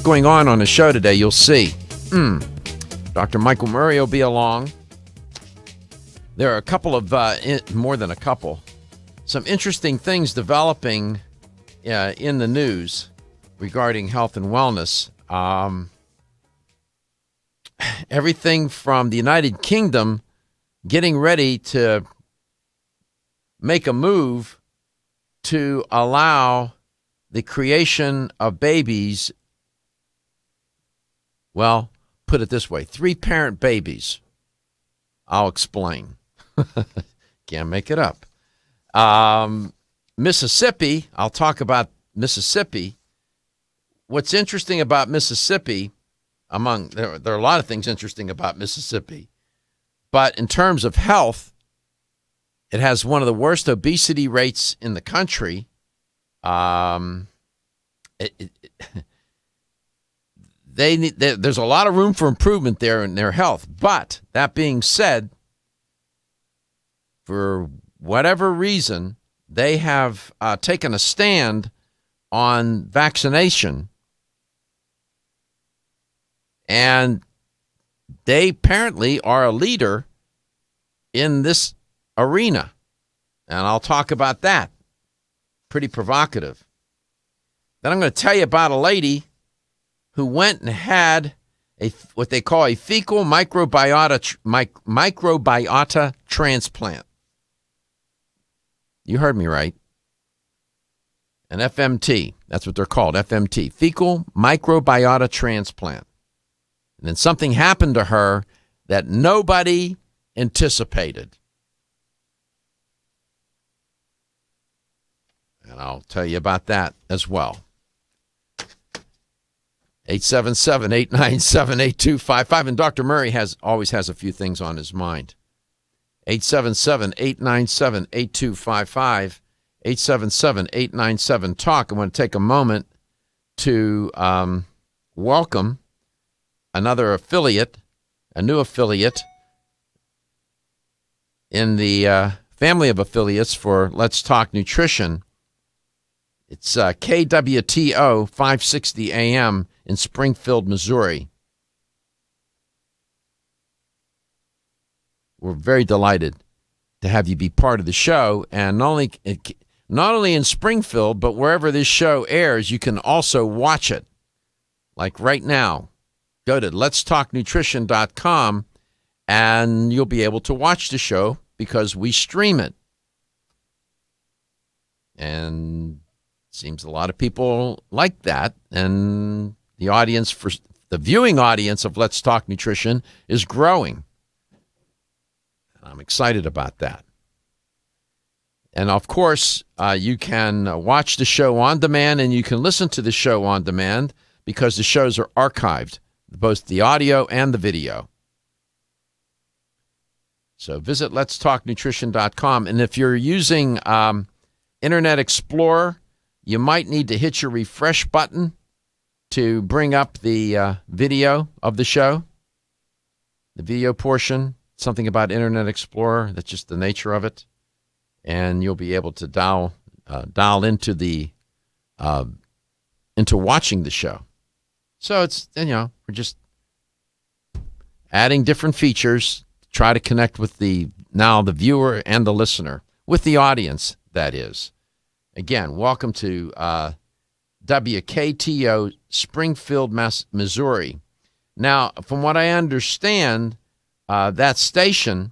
going on the show today, you'll see. Dr. Michael Murray will be along. There are a couple of, more than a couple, some interesting things developing in the news regarding health and wellness. Everything from the United Kingdom getting ready to make a move to allow the creation of babies, well, put it this way, 3-parent babies. I'll explain. Can't make it up. Mississippi, I'll talk about Mississippi. What's interesting about Mississippi, there are a lot of things interesting about Mississippi, but in terms of health, it has one of the worst obesity rates in the country. There's a lot of room for improvement there in their health. But that being said, for whatever reason, they have taken a stand on vaccination. And they apparently are a leader in this arena. And I'll talk about that. Pretty provocative. Then I'm going to tell you about a lady who went and had what they call a fecal microbiota transplant. You heard me right. An FMT. That's what they're called, FMT. Fecal microbiota transplant. And then something happened to her that nobody anticipated. And I'll tell you about that as well. 877-897-8255. And Dr. Murray always has a few things on his mind. 877-897-8255. 877-897-TALK. I want to take a moment to welcome another affiliate, a new affiliate in the family of affiliates for Let's Talk Nutrition. It's KWTO 560 AM in Springfield, Missouri. We're very delighted to have you be part of the show. And not only in Springfield, but wherever this show airs, you can also watch it. Like right now, go to letstalknutrition.com and you'll be able to watch the show because we stream it. And seems a lot of people like that, and the viewing audience of Let's Talk Nutrition is growing. I'm excited about that. And of course, you can watch the show on demand and you can listen to the show on demand because the shows are archived, both the audio and the video. So visit letstalknutrition.com. And if you're using Internet Explorer, you might need to hit your refresh button to bring up the video of the show, the video portion, something about Internet Explorer. That's just the nature of it. And you'll be able to dial into into watching the show. So it's, we're just adding different features to try to connect with the viewer and the listener, with the audience, that is. Again, welcome to WKTO Springfield, Missouri. Now, from what I understand, that station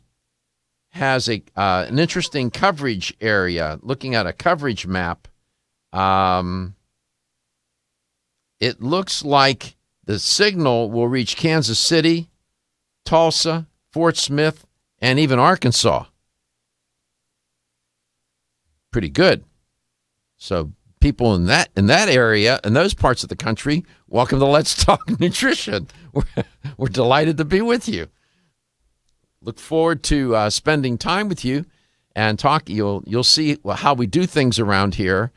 has an interesting coverage area. Looking at a coverage map, it looks like the signal will reach Kansas City, Tulsa, Fort Smith, and even Arkansas. Pretty good. So people in that area, in those parts of the country, welcome to Let's Talk Nutrition. We're delighted to be with you. Look forward to spending time with you and talk. You'll see how we do things around here.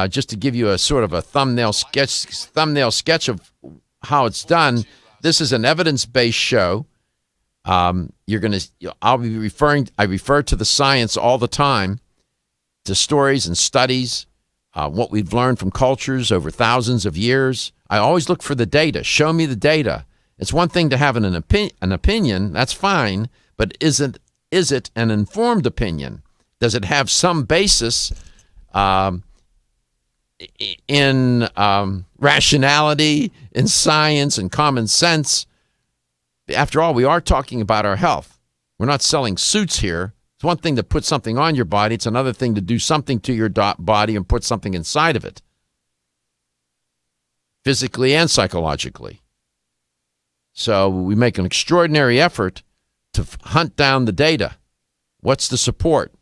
Just to give you a sort of a thumbnail sketch of how it's done. This is an evidence-based show. I refer to the science all the time, to stories and studies, what we've learned from cultures over thousands of years. I always look for the data. Show me the data. It's one thing to have an opinion. That's fine. But is it an informed opinion? Does it have some basis in rationality, in science, and common sense? After all, we are talking about our health. We're not selling suits here. It's one thing to put something on your body. It's another thing to do something to your body and put something inside of it, physically and psychologically. So we make an extraordinary effort to hunt down the data. What's the support?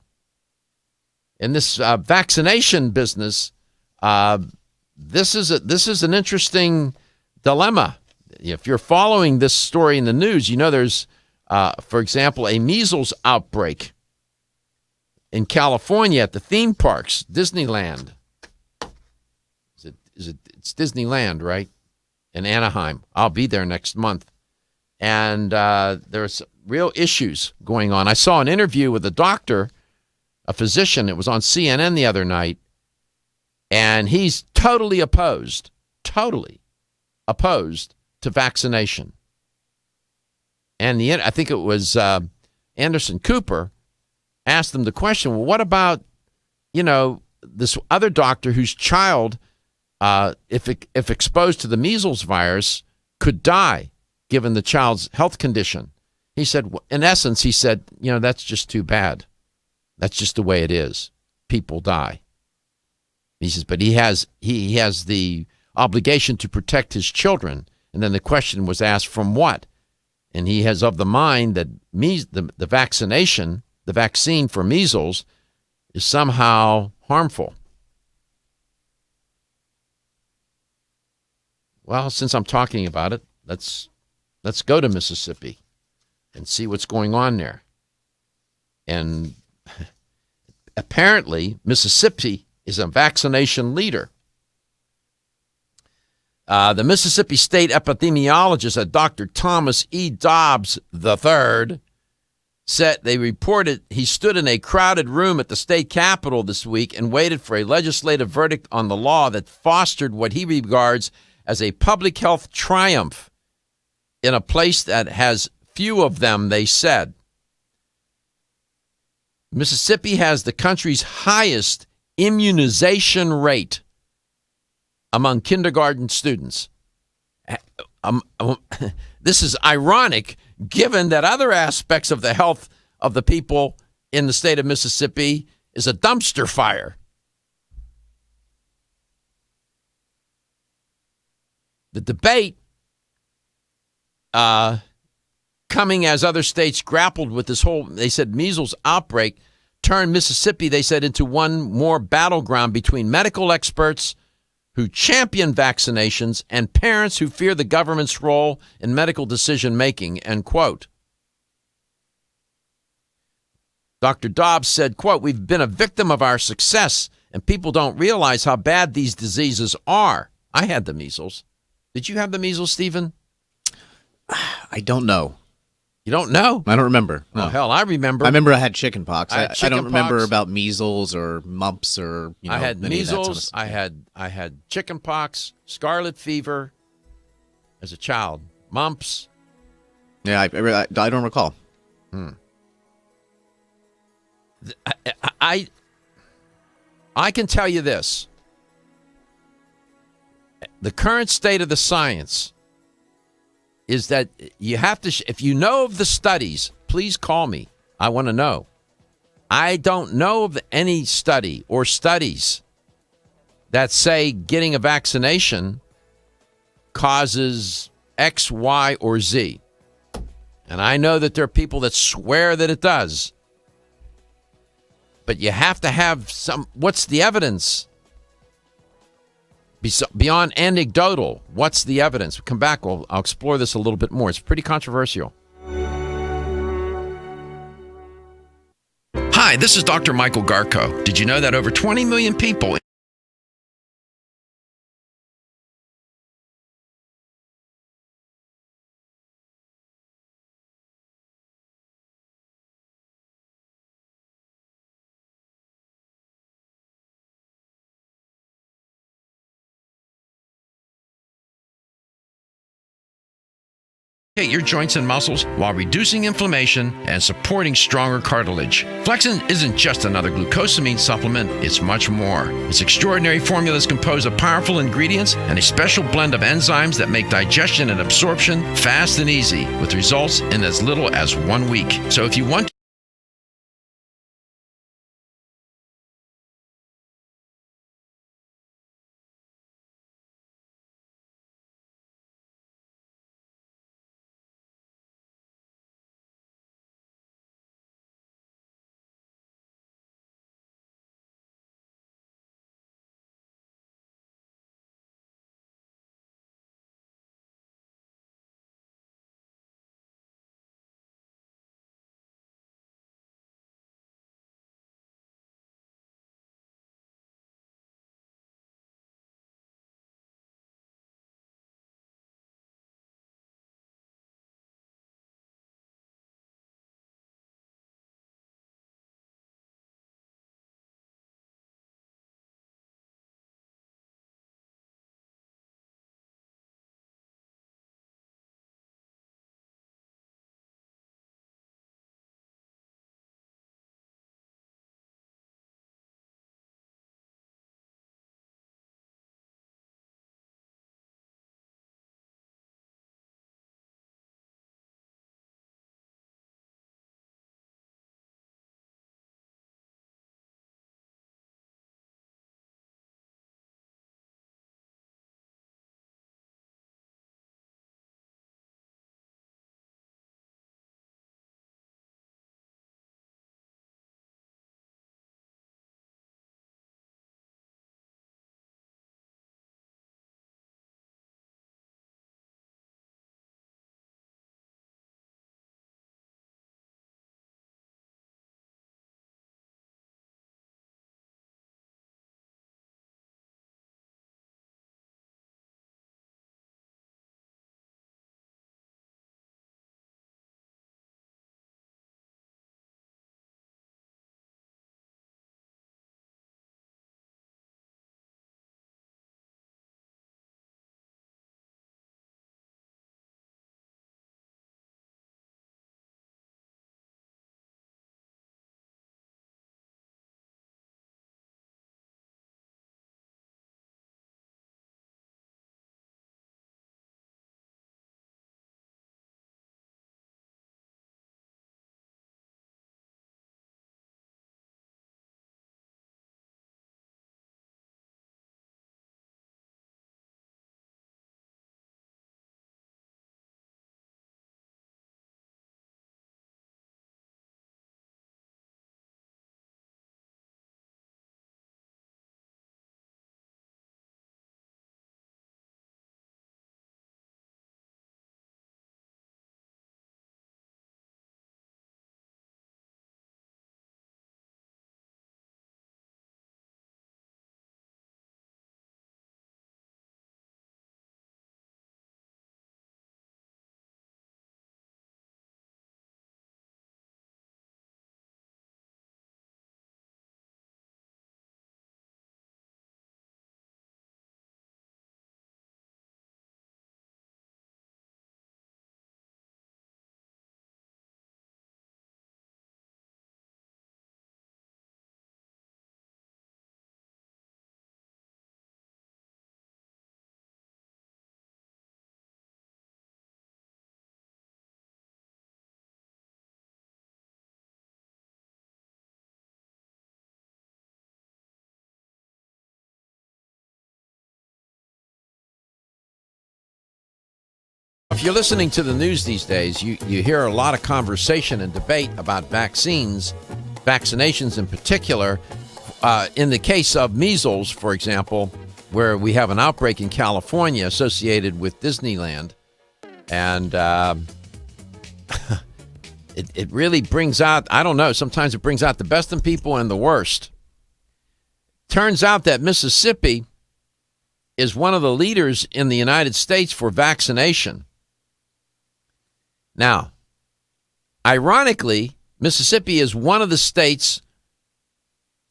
In this vaccination business, this is an interesting dilemma. If you're following this story in the news, you know there's, for example, a measles outbreak in California at the theme parks, Disneyland. It's Disneyland, right? In Anaheim. I'll be there next month. And there's real issues going on. I saw an interview with a doctor, a physician. It was on CNN the other night. And he's totally opposed to vaccination. And I think it was Anderson Cooper asked them the question, well, what about, this other doctor whose child, if exposed to the measles virus, could die given the child's health condition? He said, in essence, that's just too bad. That's just the way it is. People die. He says, but he has the obligation to protect his children. And then the question was asked, from what? And he has of the mind that the vaccine for measles is somehow harmful. Well, since I'm talking about it, let's go to Mississippi and see what's going on there. And apparently, Mississippi is a vaccination leader. The Mississippi State epidemiologist, Dr. Thomas E. Dobbs III, said they reported he stood in a crowded room at the state capitol this week and waited for a legislative verdict on the law that fostered what he regards as a public health triumph in a place that has few of them, they said. Mississippi has the country's highest immunization rate among kindergarten students. This is ironic, given that other aspects of the health of the people in the state of Mississippi is a dumpster fire. The debate coming as other states grappled with this whole, they said, measles outbreak turned Mississippi, they said, into one more battleground between medical experts who champion vaccinations and parents who fear the government's role in medical decision-making, end quote. Dr. Dobbs said, quote, we've been a victim of our success, and people don't realize how bad these diseases are. I had the measles. Did you have the measles, Stephen? I don't know. You don't know? I don't remember. No. Oh, hell, I remember. I remember I had chicken pox. I don't remember pox. About measles or mumps or, I had measles. Sort of stuff. I had chicken pox, scarlet fever as a child, mumps. Yeah, I don't recall. I can tell you this. The current state of the science is that you have to, if you know of the studies, please call me. I want to know. I don't know of any study or studies that say getting a vaccination causes X, Y, or Z. And I know that there are people that swear that it does. But you have to have what's the evidence? Beyond anecdotal, what's the evidence? Come back, I'll explore this a little bit more. It's pretty controversial. Hi, this is Dr. Michael Garko. Did you know that over 20 million people your joints and muscles while reducing inflammation and supporting stronger cartilage. Flexin isn't just another glucosamine supplement, it's much more. Its extraordinary formula is composed of powerful ingredients and a special blend of enzymes that make digestion and absorption fast and easy, with results in as little as 1 week. So if you want If you're listening to the news these days, you hear a lot of conversation and debate about vaccines, vaccinations in particular. In the case of measles, for example, where we have an outbreak in California associated with Disneyland, and it really brings out, I don't know, sometimes it brings out the best in people and the worst. Turns out that Mississippi is one of the leaders in the United States for vaccination. Now, ironically, Mississippi is one of the states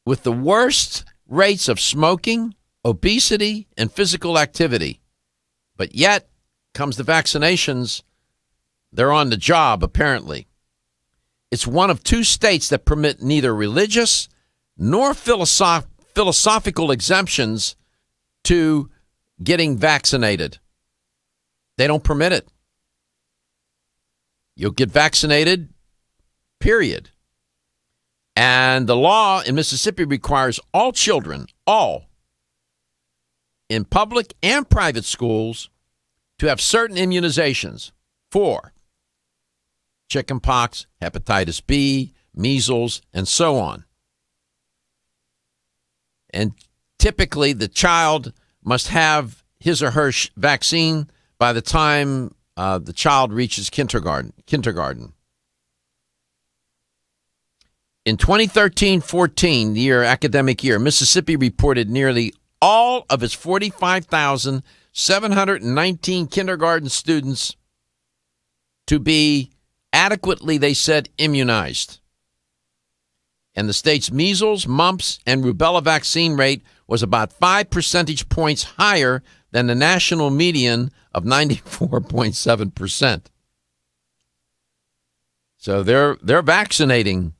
with the worst rates of smoking, obesity, and physical activity. But yet comes the vaccinations, They're on the job, apparently. It's one of 2 states that permit neither religious nor philosophical exemptions to getting vaccinated. They don't permit it. You'll get vaccinated, period. And the law in Mississippi requires all children, all, in public and private schools, to have certain immunizations for chickenpox, hepatitis B, measles, and so on. And typically, the child must have his or her vaccine by the time the child reaches kindergarten. In 2013-14, the academic year, Mississippi reported nearly all of its 45,719 kindergarten students to be adequately, they said, immunized. And the state's measles, mumps, and rubella vaccine rate was about 5 percentage points higher than the national median of 94.7%. So they're vaccinating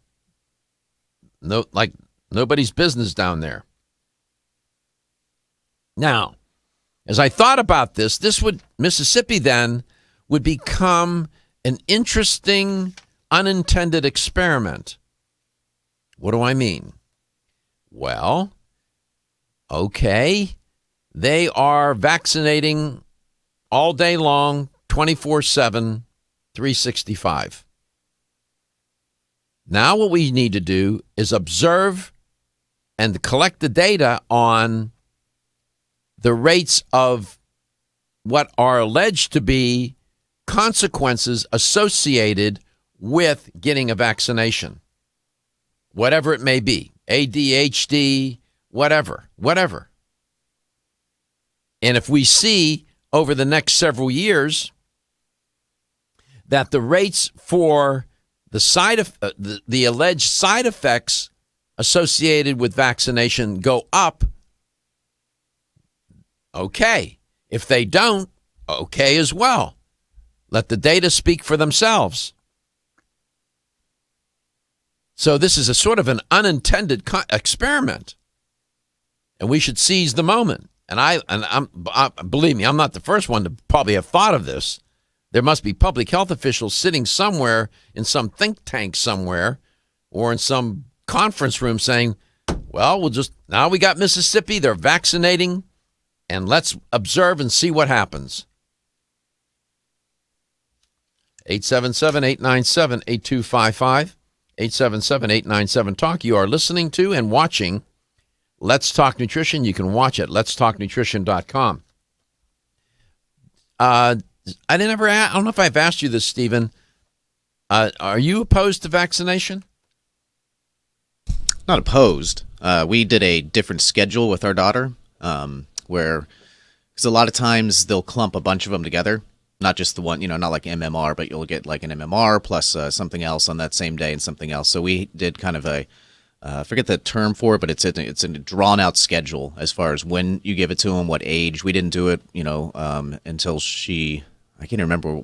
like nobody's business down there. Now, as I thought about this, Mississippi then would become an interesting unintended experiment. What do I mean? Well, okay, they are vaccinating all day long, 24/7, 365. Now what we need to do is observe and collect the data on the rates of what are alleged to be consequences associated with getting a vaccination, whatever it may be, ADHD, whatever. And if we see over the next several years that the rates for the alleged side effects associated with vaccination go up, okay. If they don't, okay as well. Let the data speak for themselves. So this is a sort of an unintended experiment, and we should seize the moment. And believe me, I'm not the first one to probably have thought of this. There must be public health officials sitting somewhere in some think tank somewhere or in some conference room saying, well, now we got Mississippi, they're vaccinating, and let's observe and see what happens. 877-897-8255, 877-897-TALK. You are listening to and watching Let's Talk Nutrition. You can watch it, letstalknutrition.com. I don't know if I've asked you this, Stephen. Are you opposed to vaccination? Not opposed. We did a different schedule with our daughter, because a lot of times they'll clump a bunch of them together. Not just the one, not like MMR, but you'll get like an MMR plus something else on that same day and something else. So we did kind of I forget the term for it, but it's a drawn out schedule as far as when you give it to them, what age. We didn't do it, until I can't remember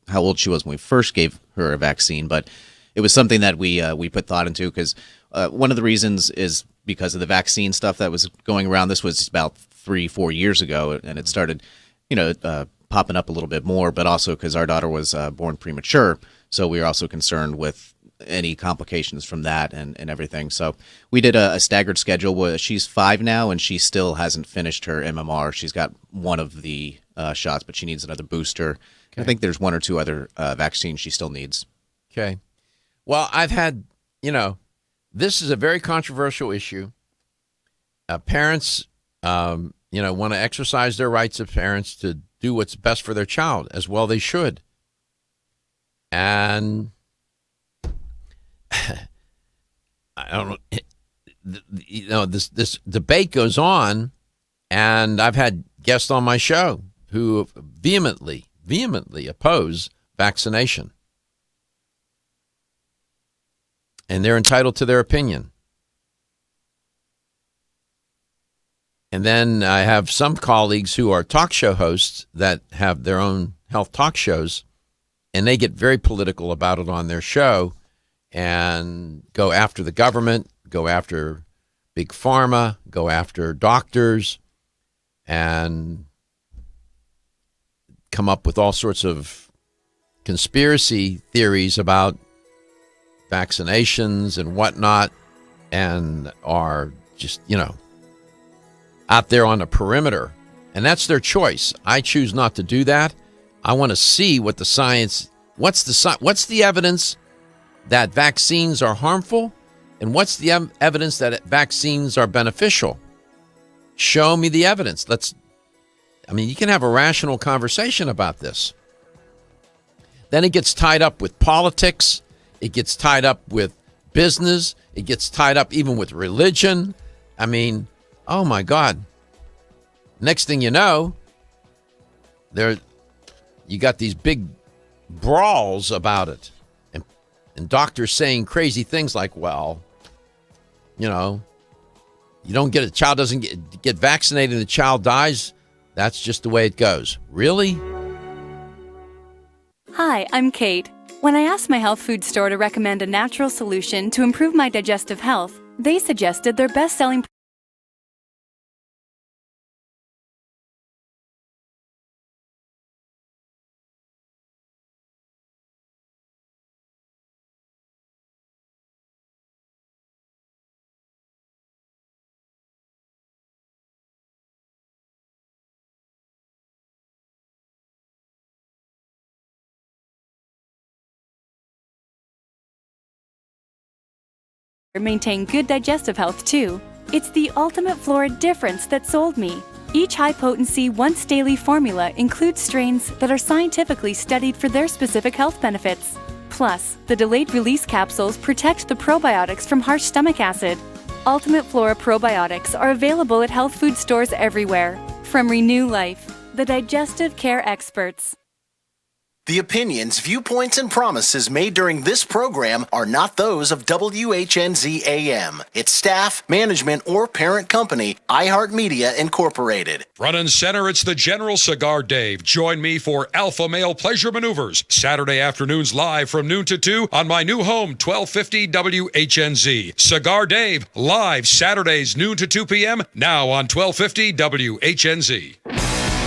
how old she was when we first gave her a vaccine, but it was something that we put thought into because one of the reasons is because of the vaccine stuff that was going around. This was about 3-4 years ago, and it started, popping up a little bit more, but also because our daughter was born premature, so we were also concerned with any complications from that and everything. So we did a staggered schedule where she's 5 now, and she still hasn't finished her MMR. She's got one of the shots, but she needs another booster. Okay. I think there's 1 or 2 other vaccines she still needs. Okay. Well, I've had, this is a very controversial issue. Parents, want to exercise their rights of parents to do what's best for their child, as well they should. And I don't know, this debate goes on, and I've had guests on my show who vehemently oppose vaccination. And they're entitled to their opinion. And then I have some colleagues who are talk show hosts that have their own health talk shows, and they get very political about it on their show and go after the government, go after big pharma, go after doctors, and come up with all sorts of conspiracy theories about vaccinations and whatnot, and are just, out there on the perimeter. And that's their choice. I choose not to do that. I want to see what the science, what's the evidence that vaccines are harmful, and what's the evidence that vaccines are beneficial. Show me the evidence. You can have a rational conversation about this. Then it gets tied up with politics. It gets tied up with business. It gets tied up even with religion. Oh my God. Next thing you know, you got these big brawls about it. And doctors saying crazy things like, well, a child doesn't get vaccinated and the child dies. That's just the way it goes. Really? Hi, I'm Kate. When I asked my health food store to recommend a natural solution to improve my digestive health, they suggested their best-selling maintain good digestive health too. It's the Ultimate Flora difference that sold me. Each high-potency, once-daily formula includes strains that are scientifically studied for their specific health benefits. Plus, the delayed-release capsules protect the probiotics from harsh stomach acid. Ultimate Flora probiotics are available at health food stores everywhere. From Renew Life, the digestive care experts. The opinions, viewpoints, and promises made during this program are not those of WHNZ AM, its staff, management, or parent company, iHeartMedia Incorporated. Front and center, it's the General Cigar Dave. Join me for Alpha Male Pleasure Maneuvers, Saturday afternoons live from noon to 2 on my new home, 1250 WHNZ. Cigar Dave, live Saturdays noon to 2 p.m., now on 1250 WHNZ.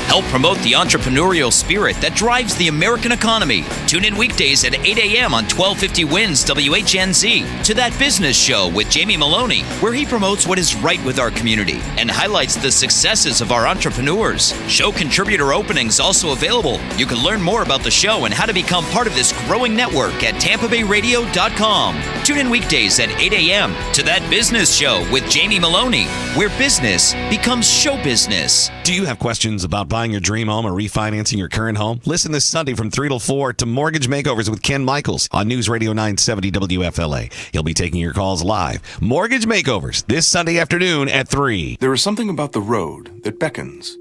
Help promote the entrepreneurial spirit that drives the American economy. Tune in weekdays at 8 a.m. on 1250 WINS WHNZ to That Business Show with Jamie Maloney, where he promotes what is right with our community and highlights the successes of our entrepreneurs. Show contributor openings also available. You can learn more about the show and how to become part of this growing network at TampaBayRadio.com. Tune in weekdays at 8 a.m. to That Business Show with Jamie Maloney, where business becomes show business. Do you have questions about buying your dream home or refinancing your current home? Listen this Sunday from 3 till 4 to Mortgage Makeovers with Ken Michaels on News Radio 970 WFLA. He'll be taking your calls live. Mortgage Makeovers this Sunday afternoon at 3. There is something about the road that beckons,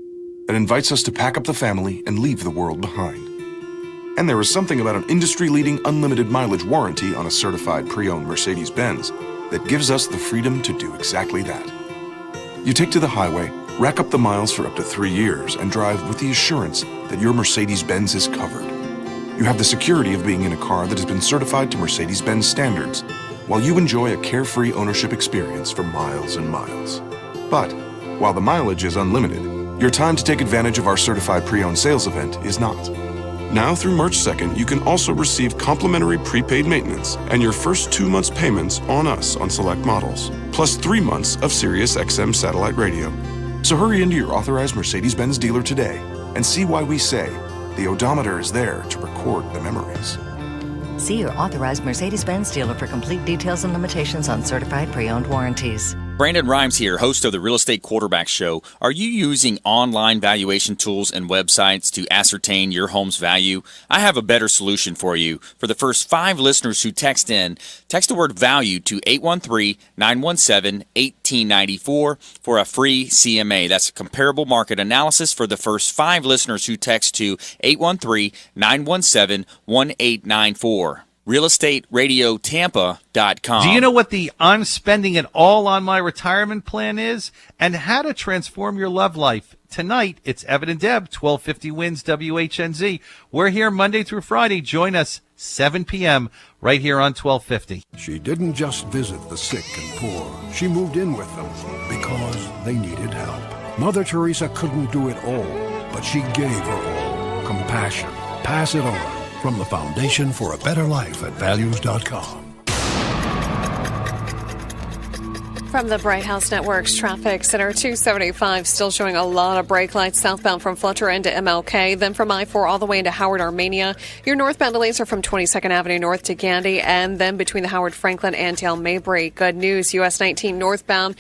that invites us to pack up the family and leave the world behind. And there is something about an industry-leading unlimited mileage warranty on a certified pre-owned Mercedes-Benz that gives us the freedom to do exactly that. You take to the highway, rack up the miles for up to 3 years, and drive with the assurance that your Mercedes-Benz is covered. You have the security of being in a car that has been certified to Mercedes-Benz standards, while you enjoy a carefree ownership experience for miles and miles. But while the mileage is unlimited, your time to take advantage of our certified pre-owned sales event is not. Now through March 2nd, you can also receive complimentary prepaid maintenance and your first 2 months payments on us on select models, plus 3 months of Sirius XM satellite radio. So hurry into your authorized Mercedes-Benz dealer today and see why we say the odometer is there to record the memories. See your authorized Mercedes-Benz dealer for complete details and limitations on certified pre-owned warranties. Brandon Rhymes here, host of the Real Estate Quarterback Show. Are you using online valuation tools and websites to ascertain your home's value? I have a better solution for you. For the first 5 listeners who text the word value to 813-917-1894 for a free CMA. That's a comparable market analysis for the first 5 listeners who text to 813-917-1894. realestateradiotampa.com. Do you know what the I'm spending it all on my retirement plan is? And how to transform your love life? Tonight, it's Evan and Deb, 1250 Wins WHNZ. We're here Monday through Friday. Join us 7 p.m. right here on 1250. She didn't just visit the sick and poor. She moved in with them because they needed help. Mother Teresa couldn't do it all, but she gave her all. Compassion. Pass it on. From the Foundation for a Better Life at values.com. From the Bright House Network's Traffic Center, 275 still showing a lot of brake lights southbound from Fletcher into MLK. Then from I-4 all the way into Howard, Armenia. Your northbound delays are from 22nd Avenue north to Gandy, and then between the Howard Franklin and Dale Mabry. Good news, US 19 northbound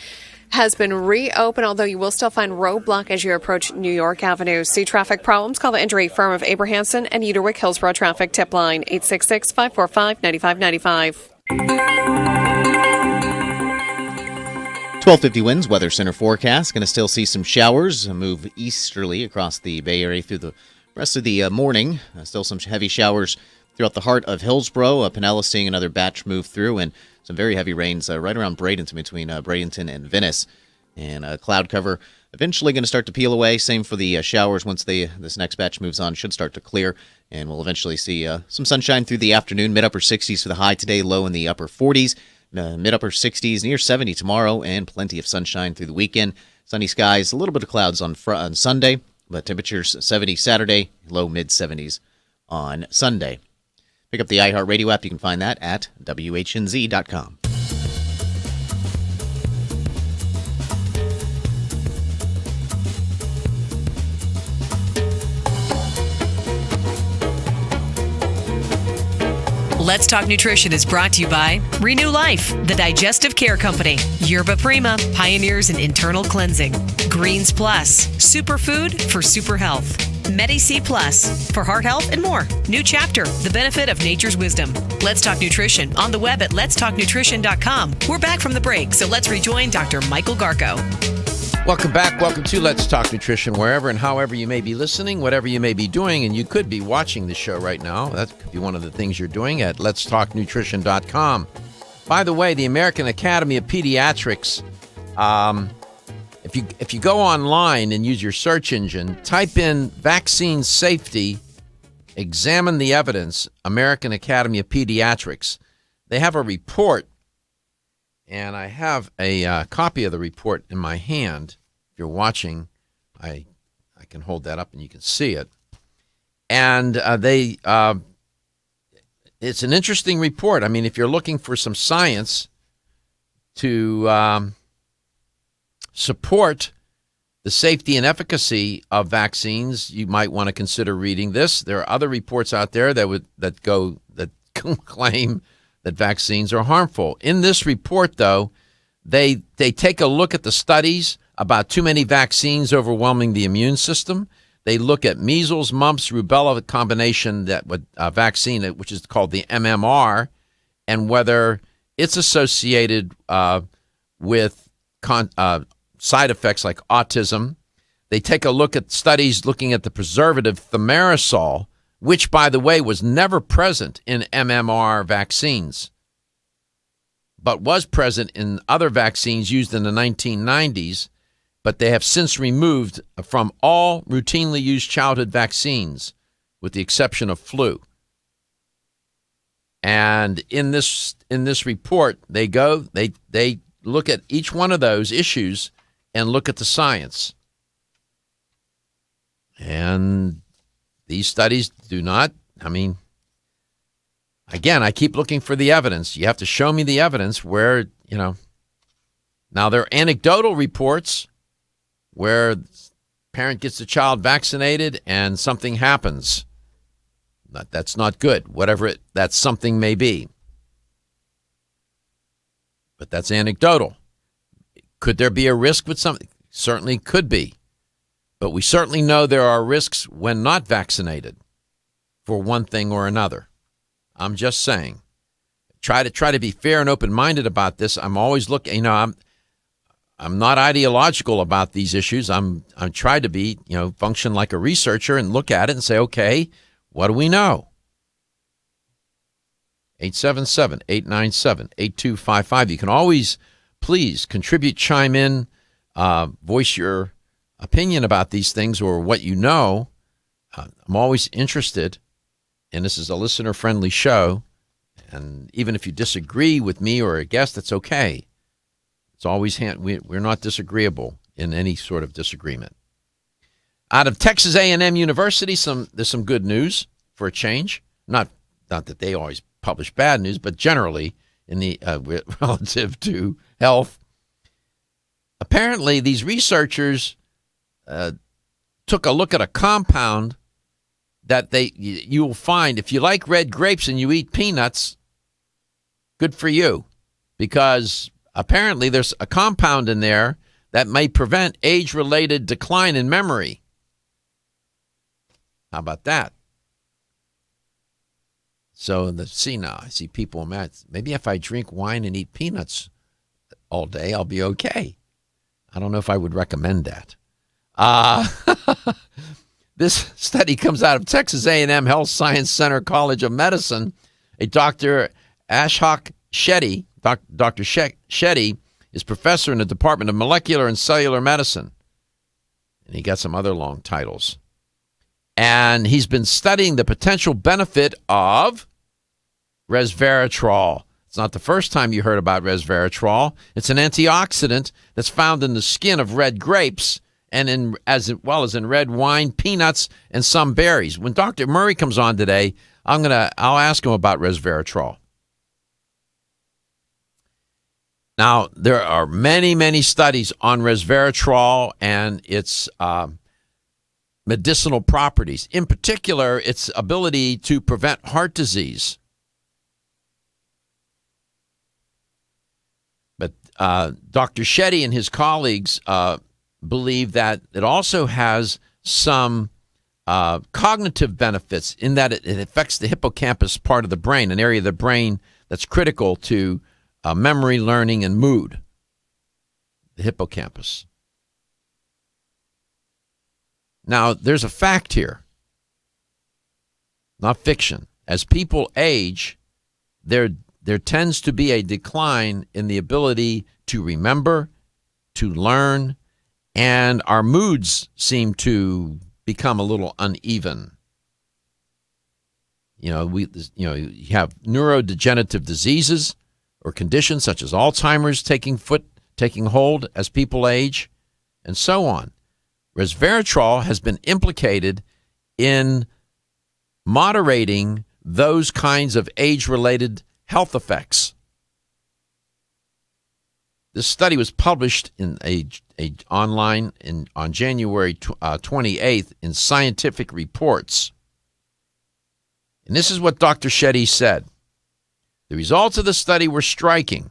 has been reopened, although you will still find roadblock as you approach New York Avenue. See traffic problems? Call the injury firm of Abrahamson and Uterwick Hillsborough Traffic Tip Line, 866-545-9595. 1250 Winds Weather Center forecast. Going to still see some showers move easterly across the Bay Area through the rest of the morning. Still some heavy showers throughout the heart of Hillsborough. Pinellas seeing another batch move through, and some very heavy rains right around Bradenton, between Bradenton and Venice. And cloud cover eventually going to start to peel away. Same for the showers once this next batch moves on. Should start to clear, and we'll eventually see some sunshine through the afternoon. Mid-upper 60s for the high today, low in the upper 40s. Mid-upper 60s, near 70 tomorrow, and plenty of sunshine through the weekend. Sunny skies, a little bit of clouds on Sunday, but temperatures 70 Saturday, low mid-70s on Sunday. Pick up the iHeartRadio app. You can find that at WHNZ.com. Let's Talk Nutrition is brought to you by Renew Life, the Digestive Care Company, Yerba Prima, pioneers in internal cleansing, Greens Plus, superfood for super health, Medi-C Plus, for heart health and more. New Chapter, the benefit of nature's wisdom. Let's Talk Nutrition, on the web at letstalknutrition.com. We're back from the break, so let's rejoin Dr. Michael Garko. Welcome back. Welcome to Let's Talk Nutrition, wherever and however you may be listening, whatever you may be doing, and you could be watching the show right now. That could be one of the things you're doing at letstalknutrition.com. By the way, the American Academy of Pediatrics, if you go online and use your search engine, type in vaccine safety, examine the evidence, American Academy of Pediatrics. They have a report, and I have a copy of the report in my hand. If you're watching, I can hold that up and you can see it. And it's an interesting report. I mean, if you're looking for some science to support the safety and efficacy of vaccines, you might want to consider reading this. There are other reports out there that claim that vaccines are harmful. In this report, though, they take a look at the studies about too many vaccines overwhelming the immune system. They look at measles, mumps, rubella combination vaccine, which is called the MMR, and whether it's associated with side effects like autism. They take a look at studies looking at the preservative thimerosal, which, by the way, was never present in MMR vaccines, but was present in other vaccines used in the 1990s, but they have since removed from all routinely used childhood vaccines, with the exception of flu. And in this report, they look at each one of those issues and look at the science. And these studies do not, again, I keep looking for the evidence. You have to show me the evidence where, now there are anecdotal reports where parent gets the child vaccinated and something happens. That's not good, whatever that something may be. But that's anecdotal. Could there be a risk with something? Certainly could be. But we certainly know there are risks when not vaccinated for one thing or another. I'm just saying. Try to be fair and open-minded about this. I'm always looking, I'm not ideological about these issues. I'm trying to be, function like a researcher and look at it and say, okay, what do we know? 877-897-8255. You can always, please, contribute, chime in, voice your opinion about these things or what you know. I'm always interested, and this is a listener-friendly show. And even if you disagree with me or a guest, that's okay. It's always we're not disagreeable in any sort of disagreement. Out of Texas A&M University, there's some good news for a change. Not that they always publish bad news, but generally in the relative to health. Apparently, these researchers took a look at a compound that you will find if you like red grapes and you eat peanuts. Good for you, because apparently there's a compound in there that may prevent age-related decline in memory. How about that? So I see people mad. Maybe if I drink wine and eat peanuts all day, I'll be okay. I don't know if I would recommend that. This study comes out of Texas A&M Health Science Center College of Medicine. A Dr. Ashok Shetty, Dr. Shetty is professor in the Department of Molecular and Cellular Medicine. And he got some other long titles. And he's been studying the potential benefit of resveratrol. It's not the first time you heard about resveratrol. It's an antioxidant that's found in the skin of red grapes and as well as in red wine, peanuts, and some berries. When Dr. Murray comes on today, I'll ask him about resveratrol. Now, there are many, many studies on resveratrol and its medicinal properties. In particular, its ability to prevent heart disease. But Dr. Shetty and his colleagues believe that it also has some cognitive benefits in that it affects the hippocampus part of the brain, an area of the brain that's critical to memory, learning, and mood, the hippocampus. Now, there's a fact here, not fiction. As people age, there tends to be a decline in the ability to remember, to learn, and our moods seem to become a little uneven. You have neurodegenerative diseases or conditions such as Alzheimer's taking hold as people age, and so on. Resveratrol has been implicated in moderating those kinds of age-related health effects. This study was published in online on January 28th in Scientific Reports. And this is what Dr. Shetty said. The results of the study were striking.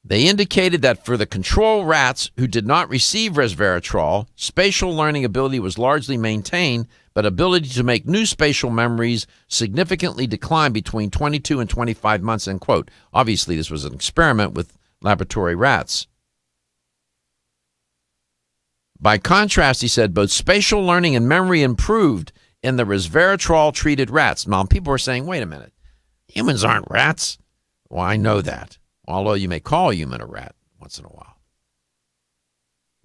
They indicated that for the control rats who did not receive resveratrol, spatial learning ability was largely maintained, but ability to make new spatial memories significantly declined between 22 and 25 months, end quote. Obviously, this was an experiment with laboratory rats. By contrast, he said, both spatial learning and memory improved in the resveratrol-treated rats. Now, people are saying, wait a minute, humans aren't rats. Well, I know that, although you may call a human a rat once in a while.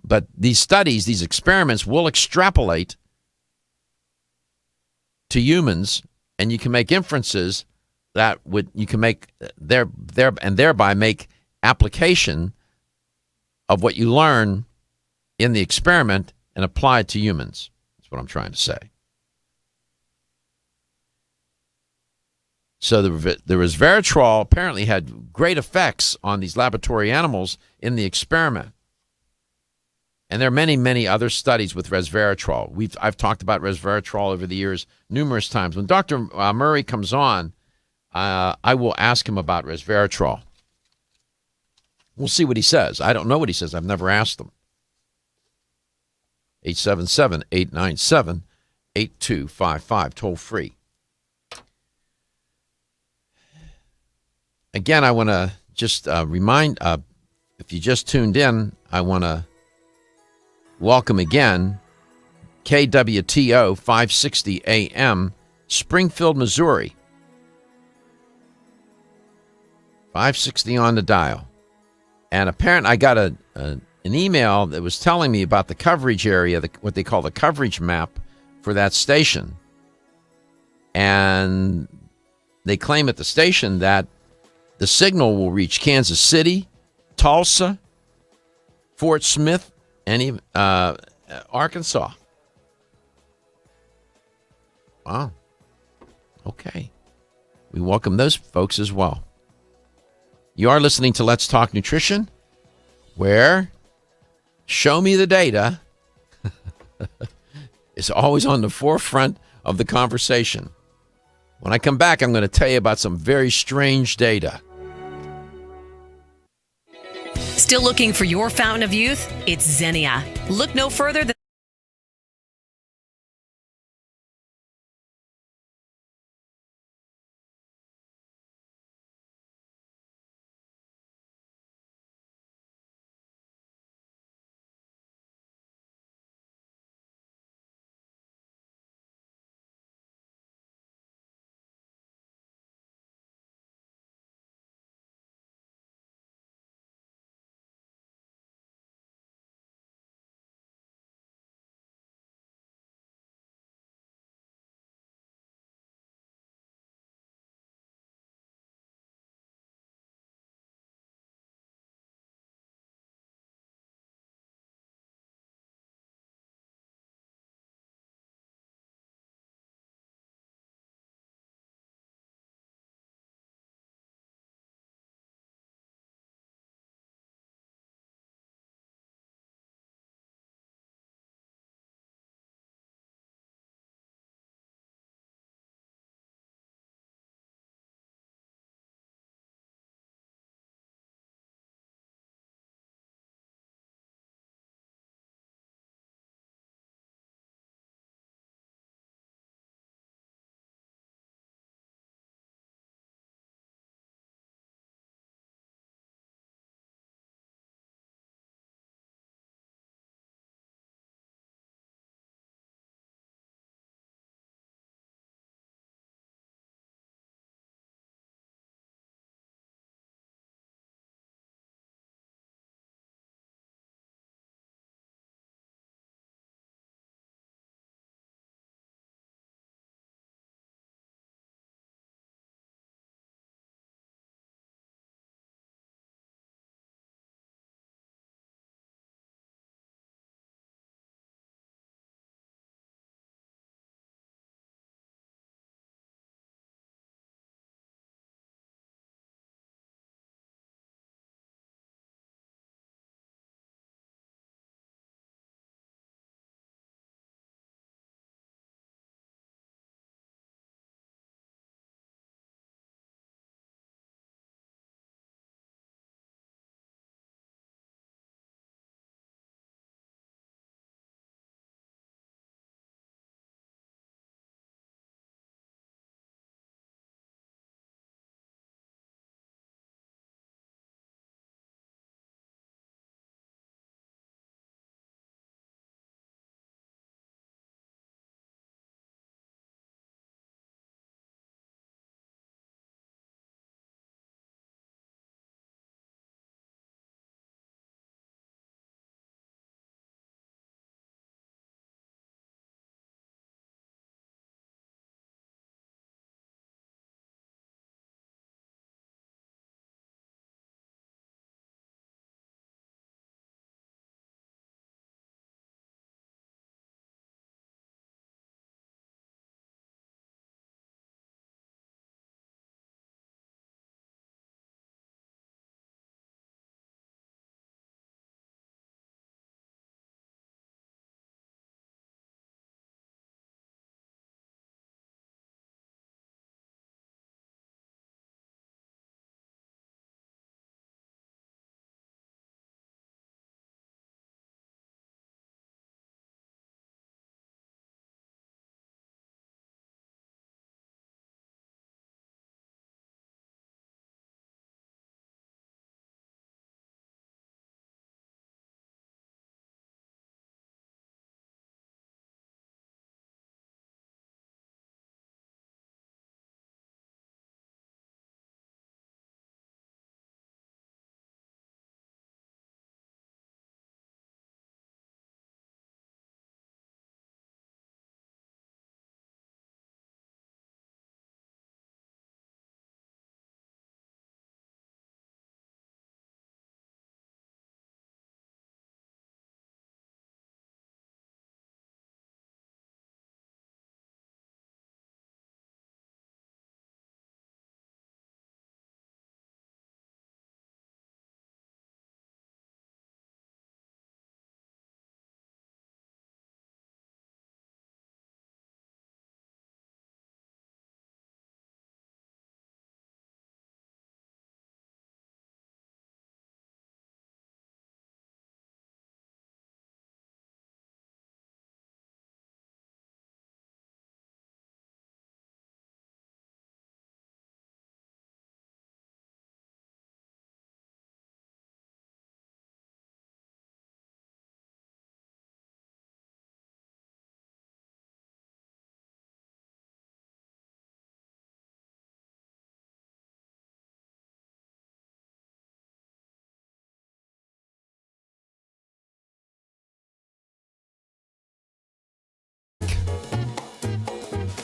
But these studies, these experiments will extrapolate to humans, and you can make inferences that you can make and thereby make application of what you learn in the experiment and apply it to humans. That's what I'm trying to say. So the resveratrol apparently had great effects on these laboratory animals in the experiment. And there are many, many other studies with resveratrol. I've talked about resveratrol over the years numerous times. When Dr. Murray comes on, I will ask him about resveratrol. We'll see what he says. I don't know what he says. I've never asked him. 877-897-8255, toll free. Again, I want to just remind, if you just tuned in, I want to welcome again KWTO 560 AM, Springfield, Missouri. 560 on the dial. And apparently I got an email that was telling me about the coverage area, what they call the coverage map for that station. And they claim at the station that the signal will reach Kansas City, Tulsa, Fort Smith, and even Arkansas. Wow. Okay. We welcome those folks as well. You are listening to Let's Talk Nutrition, where show me the data is always on the forefront of the conversation. When I come back, I'm going to tell you about some very strange data. Still looking for your fountain of youth? It's Xenia. Look no further than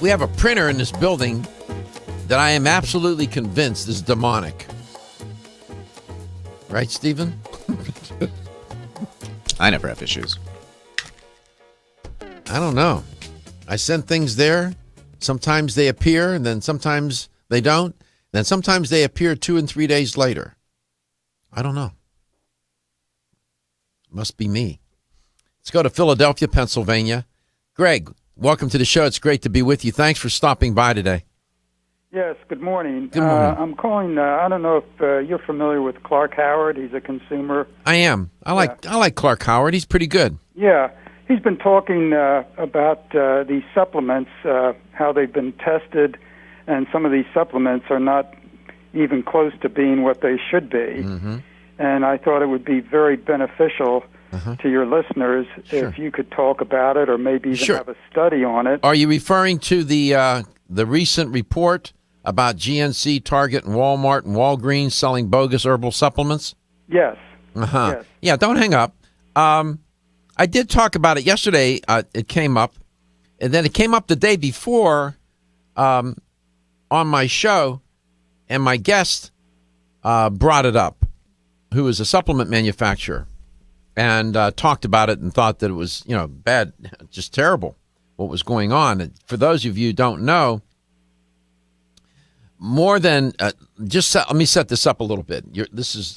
We have a printer in this building that I am absolutely convinced is demonic. Right, Stephen? I never have issues. I don't know. I send things there. Sometimes they appear, and then sometimes they don't. Then sometimes they appear 2 and 3 days later. I don't know. Must be me. Let's go to Philadelphia, Pennsylvania. Greg, welcome to the show. It's great to be with you. Thanks for stopping by today. Yes, good morning. Good morning. I'm calling, I don't know if you're familiar with Clark Howard. He's a consumer. I am. I like Clark Howard. He's pretty good. Yeah. He's been talking about these supplements, how they've been tested, and some of these supplements are not even close to being what they should be. Mm-hmm. And I thought it would be very beneficial to your listeners if you could talk about it or maybe even have a study on it. Are you referring to the recent report about GNC, Target, and Walmart and Walgreens selling bogus herbal supplements? Yes. Yes. Yeah, don't hang up. I did talk about it yesterday. It came up, and then it came up the day before on my show, and my guest brought it up, who is a supplement manufacturer, and talked about it and thought that it was, bad, just terrible what was going on. And for those of you who don't know, more than let me set this up a little bit.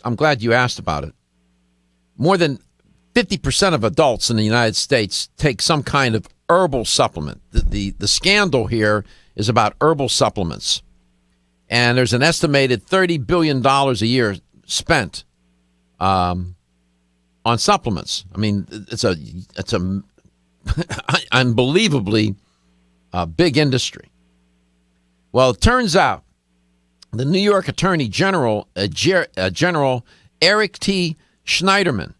I'm glad you asked about it. More than 50% of adults in the United States take some kind of herbal supplement. The scandal here is about herbal supplements. And there's an estimated $30 billion a year spent on supplements. I mean, it's a unbelievably big industry. Well, it turns out the New York Attorney General, General Eric T. Schneiderman,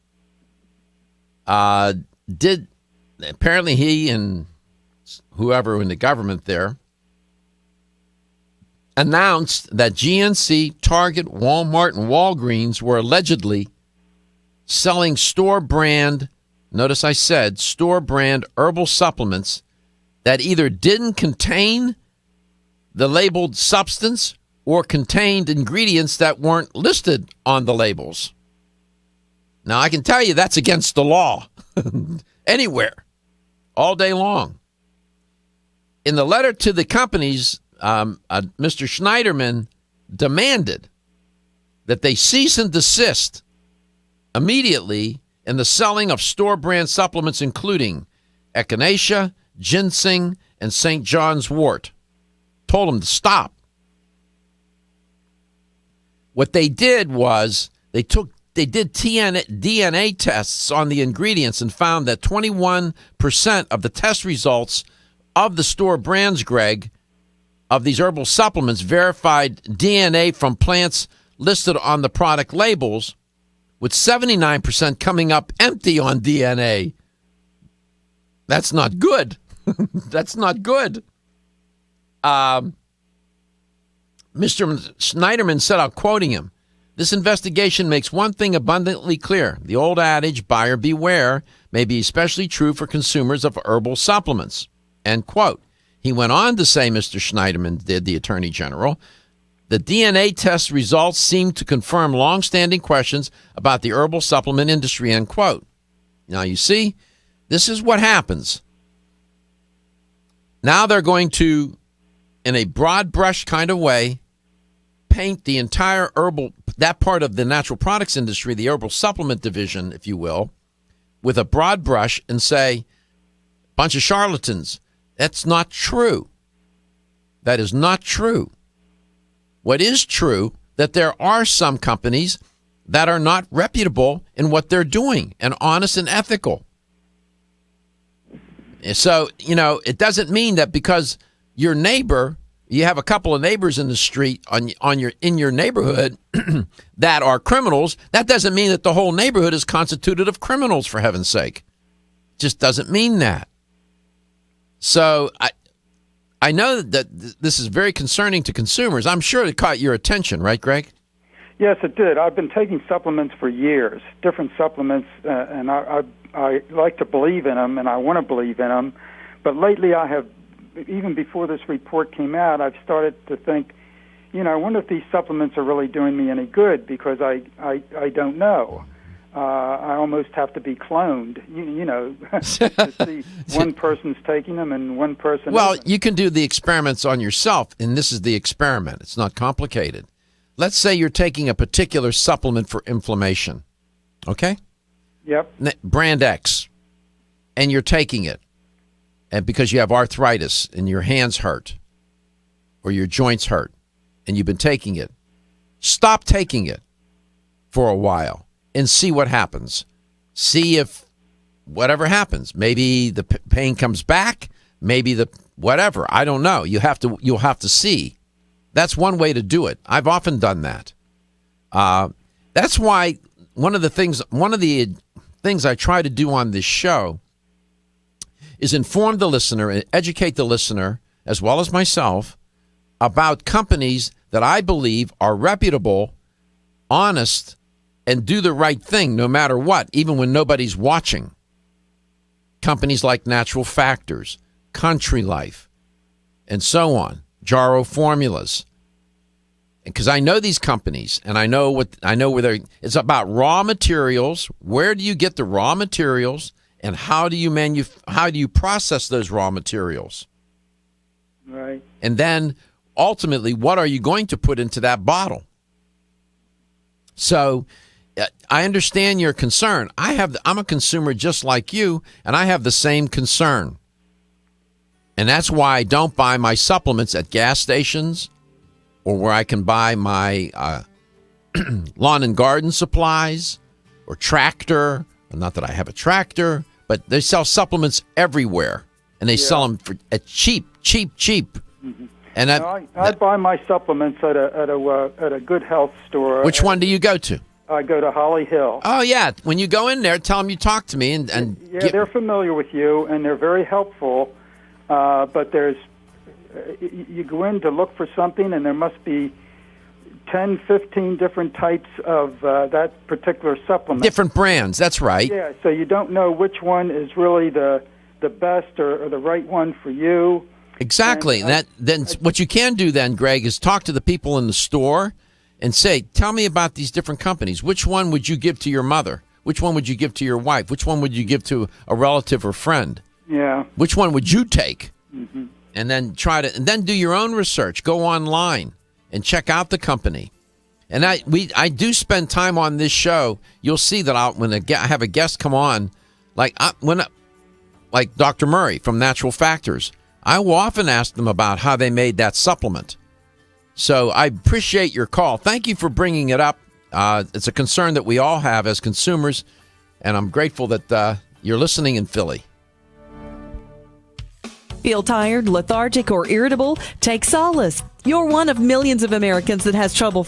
apparently he and whoever in the government there announced that GNC, Target, Walmart, and Walgreens were allegedly selling store brand herbal supplements that either didn't contain the labeled substance or contained ingredients that weren't listed on the labels. Now, I can tell you that's against the law anywhere, all day long. In the letter to the companies, Mr. Schneiderman demanded that they cease and desist immediately in the selling of store-brand supplements, including echinacea, ginseng, and St. John's wort. Told them to stop. What they did was they did DNA tests on the ingredients and found that 21% of the test results of the store brands, Greg, of these herbal supplements verified DNA from plants listed on the product labels, with 79% coming up empty on DNA. That's not good. That's not good. Mr. Schneiderman said, I'm quoting him, "This investigation makes one thing abundantly clear. The old adage, buyer beware, may be especially true for consumers of herbal supplements." End quote. He went on to say, Mr. Schneiderman did, the Attorney General, the DNA test results seem to confirm longstanding questions about the herbal supplement industry, end quote. Now, you see, this is what happens. Now they're going to, in a broad brush kind of way, paint the entire that part of the natural products industry, the herbal supplement division, if you will, with a broad brush and say, bunch of charlatans. That's not true. That is not true. What is true, that there are some companies that are not reputable in what they're doing and honest and ethical. So, it doesn't mean that because your neighbor, you have a couple of neighbors in the street in your neighborhood that are criminals, that doesn't mean that the whole neighborhood is constituted of criminals, for heaven's sake. It just doesn't mean that. So I know that this is very concerning to consumers. I'm sure it caught your attention, right, Greg? Yes, it did. I've been taking supplements for years, different supplements, and I like to believe in them, and I want to believe in them. But lately I have even before this report came out, I've started to think, I wonder if these supplements are really doing me any good, because I don't know. I almost have to be cloned, to see one person's taking them and one person isn't. You can do the experiments on yourself, and this is the experiment. It's not complicated. Let's say you're taking a particular supplement for inflammation, okay? Yep. Brand X, and you're taking it, and because you have arthritis and your hands hurt or your joints hurt, and you've been taking it, stop taking it for a while and see what happens. See if whatever happens. Maybe the pain comes back. Maybe the whatever. I don't know. You'll have to see. That's one way to do it. I've often done that. That's why one of the things I try to do on this show is inform the listener and educate the listener, as well as myself, about companies that I believe are reputable, honest, and do the right thing no matter what, even when nobody's watching. Companies like Natural Factors, Country Life, and so on, Jarrow Formulas. Because I know these companies, and I know where they're. It's about raw materials. Where do you get the raw materials, and how do you process those raw materials? Right. And then ultimately, what are you going to put into that bottle? So I understand your concern. I'm a consumer just like you, and I have the same concern. And that's why I don't buy my supplements at gas stations or where I can buy my lawn and garden supplies or tractor. Not that I have a tractor, but they sell supplements everywhere, and they sell them at cheap. Mm-hmm. And I buy my supplements at a good health store. Which one do you go to? I go to Holly Hill. Oh, yeah. When you go in there, tell them you talked to me. They're familiar with you, and they're very helpful. But you go in to look for something, and there must be 10, 15 different types of that particular supplement. Different brands, that's right. Yeah, so you don't know which one is really the best or the right one for you. Exactly. What you can do then, Greg, is talk to the people in the store and say, tell me about these different companies. Which one would you give to your mother? Which one would you give to your wife? Which one would you give to a relative or friend? Yeah. Which one would you take? Mm-hmm. And then do your own research. Go online and check out the company. And I do spend time on this show. You'll see that when I have a guest come on, like Dr. Murray from Natural Factors, I will often ask them about how they made that supplement. So I appreciate your call. Thank you for bringing it up. It's a concern that we all have as consumers, and I'm grateful that you're listening in Philly. Feel tired, lethargic, or irritable? Take solace. You're one of millions of Americans that has trouble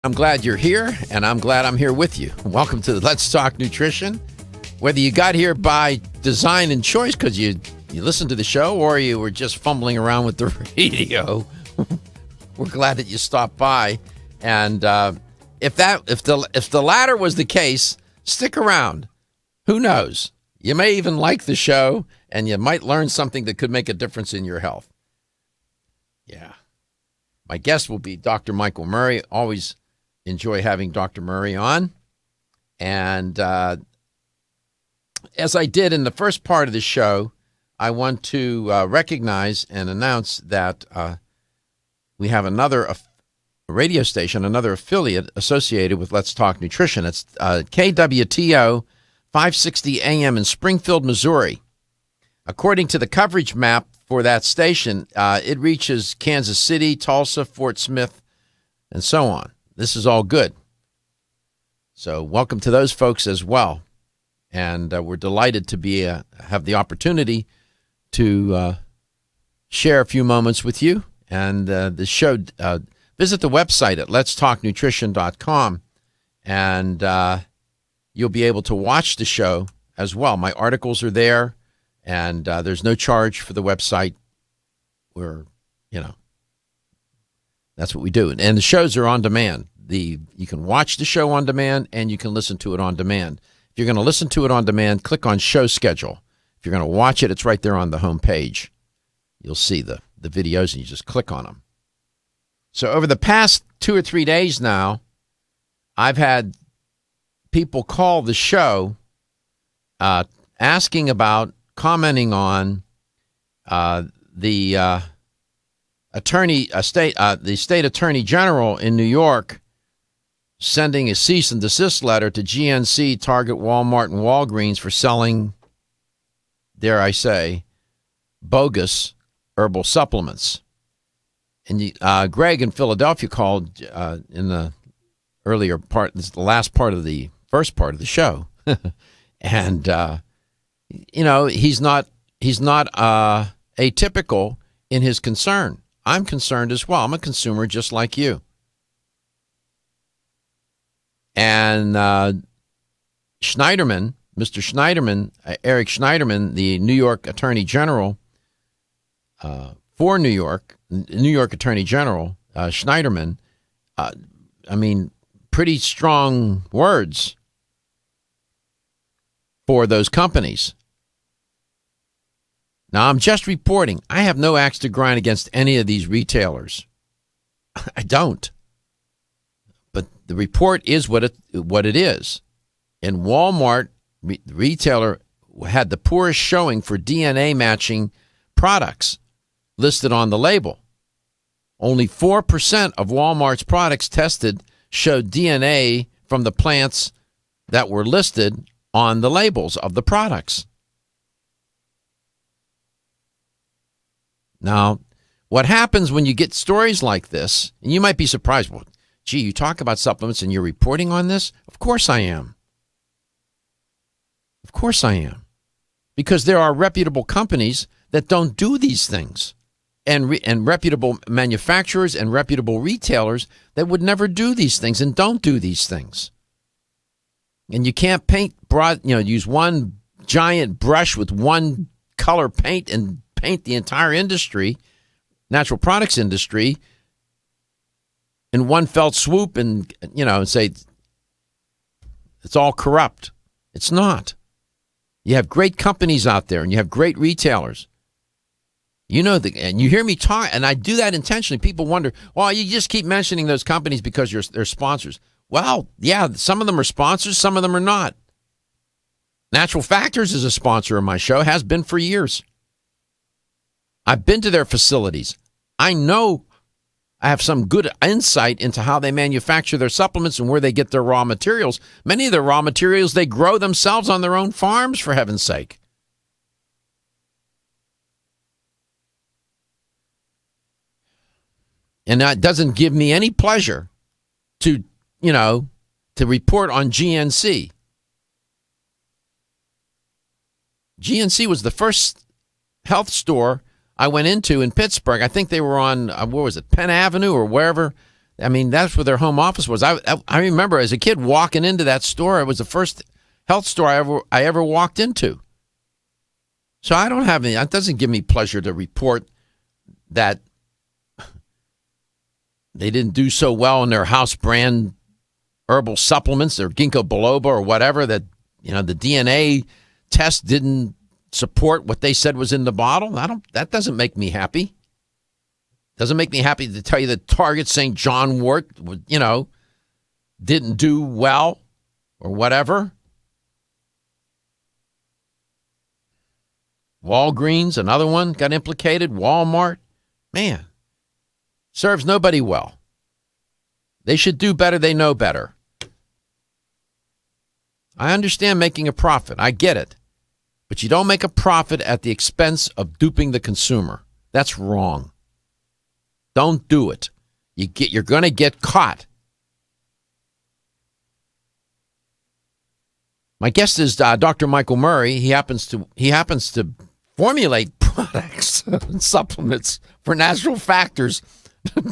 I'm glad you're here, and I'm glad I'm here with you. Welcome to Let's Talk Nutrition. Whether you got here by design and choice because you listened to the show or you were just fumbling around with the radio, we're glad that you stopped by. And if the latter was the case, stick around. Who knows? You may even like the show, and you might learn something that could make a difference in your health. Yeah. My guest will be Dr. Michael Murray. Always enjoy having Dr. Murray on. And as I did in the first part of the show, I want to recognize and announce that we have another radio station, another affiliate associated with Let's Talk Nutrition. It's KWTO 560 AM in Springfield, Missouri. According to the coverage map for that station, it reaches Kansas City, Tulsa, Fort Smith, and so on. This is all good. So welcome to those folks as well. And we're delighted to have the opportunity to share a few moments with you. And the show, visit the website at letstalknutrition.com, and you'll be able to watch the show as well. My articles are there, and there's no charge for the website. That's what we do. And the shows are on demand. You can watch the show on demand, and you can listen to it on demand. If you're going to listen to it on demand, click on Show Schedule. If you're going to watch it, it's right there on the home page. You'll see the videos, and you just click on them. So over the past 2 or 3 days now, I've had people call the show asking about, commenting on the state attorney general in New York sending a cease and desist letter to GNC, Target, Walmart, and Walgreens for selling, dare I say, bogus herbal supplements. And Greg in Philadelphia called in the earlier part, this is the last part of the first part of the show. And, he's not atypical in his concern. I'm concerned as well. I'm a consumer just like you. And Schneiderman, Mr. Schneiderman, Eric Schneiderman, the New York Attorney General for New York Attorney General, Schneiderman, pretty strong words for those companies. Now, I'm just reporting. I have no axe to grind against any of these retailers. I don't. But the report is what it is. And Walmart, the retailer, had the poorest showing for DNA matching products listed on the label. Only 4% of Walmart's products tested showed DNA from the plants that were listed on the labels of the products. Now, what happens when you get stories like this, and you might be surprised, well, gee, you talk about supplements and you're reporting on this? Of course I am. Of course I am. Because there are reputable companies that don't do these things, and reputable manufacturers and reputable retailers that would never do these things and don't do these things. And you can't use one giant brush with one color paint and paint the entire industry, natural products industry, in one fell swoop and say it's all corrupt. It's not. You have great companies out there and you have great retailers. And you hear me talk, and I do that intentionally. People wonder, well, you just keep mentioning those companies because they're sponsors. Well, yeah, some of them are sponsors, some of them are not. Natural Factors is a sponsor of my show, has been for years. I've been to their facilities. I know I have some good insight into how they manufacture their supplements and where they get their raw materials. Many of their raw materials they grow themselves on their own farms, for heaven's sake. And that doesn't give me any pleasure to report on GNC. GNC was the first health store I went into in Pittsburgh. I think they were on, Penn Avenue or wherever I mean, that's where their home office was. I remember as a kid walking into that store. It was the first health store I ever walked into. So I don't have any. It doesn't give me pleasure to report that they didn't do so well in their house brand herbal supplements, their ginkgo biloba or whatever. That the DNA test didn't support what they said was in the bottle. That doesn't make me happy. Doesn't make me happy to tell you that Target St. John Wort, didn't do well or whatever. Walgreens, another one, got implicated. Walmart, man, serves nobody well. They should do better. They know better. I understand making a profit. I get it. But you don't make a profit at the expense of duping the consumer. That's wrong. Don't do it. You're going to get caught. My guest is Dr. Michael Murray. He happens to formulate products and supplements for natural factors.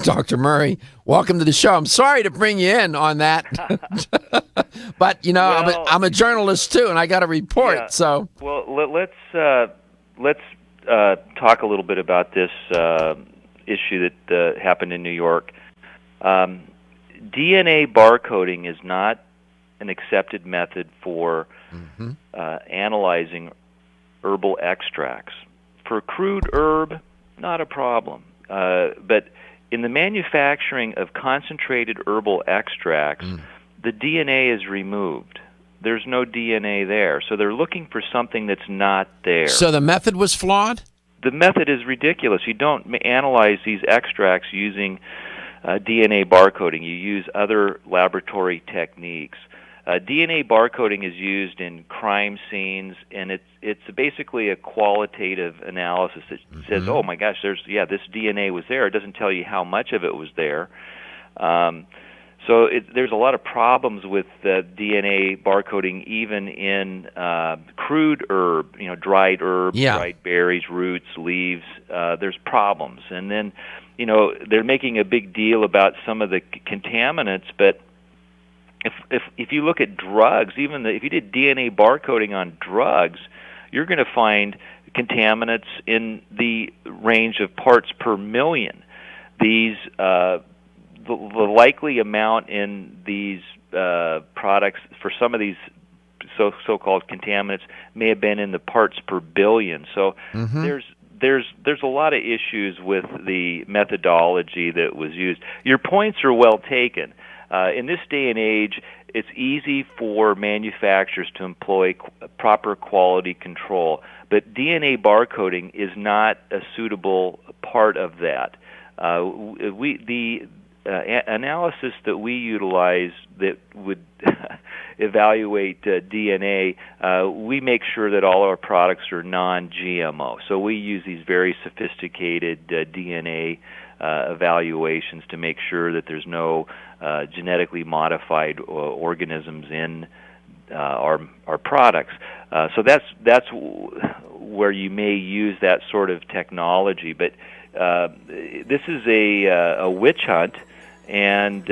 Dr. Murray, welcome to the show. I'm sorry to bring you in on that, but I'm a journalist too, and I got to report. Yeah. So, well, let's talk a little bit about this issue that happened in New York. DNA barcoding is not an accepted method for analyzing herbal extracts. For crude herb, not a problem. But in the manufacturing of concentrated herbal extracts, the DNA is removed. There's no DNA there. So they're looking for something that's not there. So the method was flawed? The method is ridiculous. You don't analyze these extracts using DNA barcoding. You use other laboratory techniques. DNA barcoding is used in crime scenes, and it's basically a qualitative analysis that says, "Oh my gosh, this DNA was there." It doesn't tell you how much of it was there. So there's a lot of problems with DNA barcoding, even in crude herb, dried herbs, dried berries, roots, leaves. There's problems, and then they're making a big deal about some of the contaminants, but if you look at drugs, if you did DNA barcoding on drugs, you're going to find contaminants in the range of parts per million. These the likely amount in these products for some of these so-called contaminants may have been in the parts per billion. So there's a lot of issues with the methodology that was used. Your points are well taken. In this day and age, it's easy for manufacturers to employ proper quality control, but DNA barcoding is not a suitable part of that. The analysis that we utilize that would evaluate DNA, we make sure that all our products are non-GMO. So we use these very sophisticated DNA evaluations to make sure that there's no genetically modified organisms in our products. So that's where you may use that sort of technology. But this is a witch hunt, and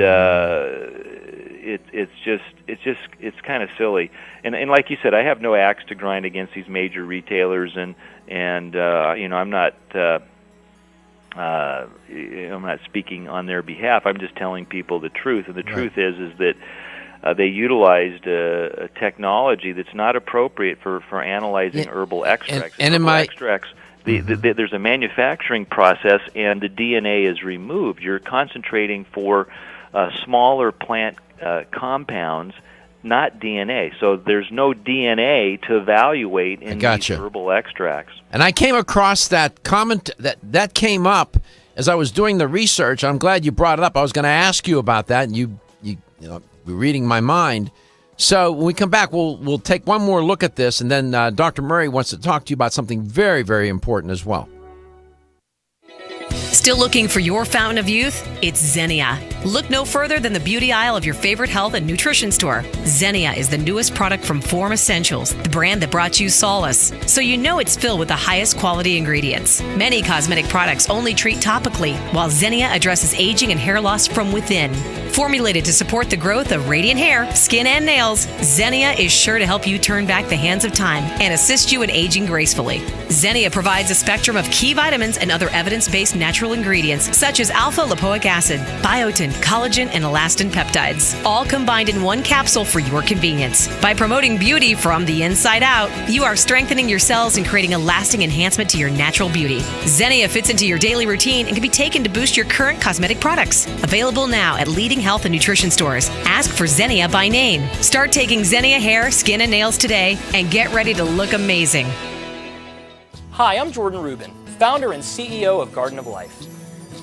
it's kind of silly. And like you said, I have no axe to grind against these major retailers, and I'm not. I'm not speaking on their behalf. I'm just telling people the truth, and the truth is that they utilized a technology that's not appropriate for analyzing herbal extracts. And extracts, there's a manufacturing process, and the DNA is removed. You're concentrating for smaller plant compounds, not DNA. So there's no DNA to evaluate in these herbal extracts. And I came across that comment that came up as I was doing the research. I'm glad you brought it up. I was going to ask you about that, and you were reading my mind. So when we come back, we'll take one more look at this, and then Dr. Murray wants to talk to you about something very, very important as well. Still looking for your fountain of youth? It's Xenia. Look no further than the beauty aisle of your favorite health and nutrition store. Xenia is the newest product from Form Essentials, the brand that brought you solace. So you know it's filled with the highest quality ingredients. Many cosmetic products only treat topically, while Xenia addresses aging and hair loss from within. Formulated to support the growth of radiant hair, skin, and nails, Xenia is sure to help you turn back the hands of time and assist you in aging gracefully. Xenia provides a spectrum of key vitamins and other evidence-based natural ingredients such as alpha-lipoic acid, biotin, collagen, and elastin peptides, all combined in one capsule for your convenience. By promoting beauty from the inside out, you are strengthening your cells and creating a lasting enhancement to your natural beauty. Xenia fits into your daily routine and can be taken to boost your current cosmetic products. Available now at leading health and nutrition stores. Ask for Xenia by name. Start taking Xenia hair, skin, and nails today and get ready to look amazing. Hi, I'm Jordan Rubin, founder and CEO of Garden of Life.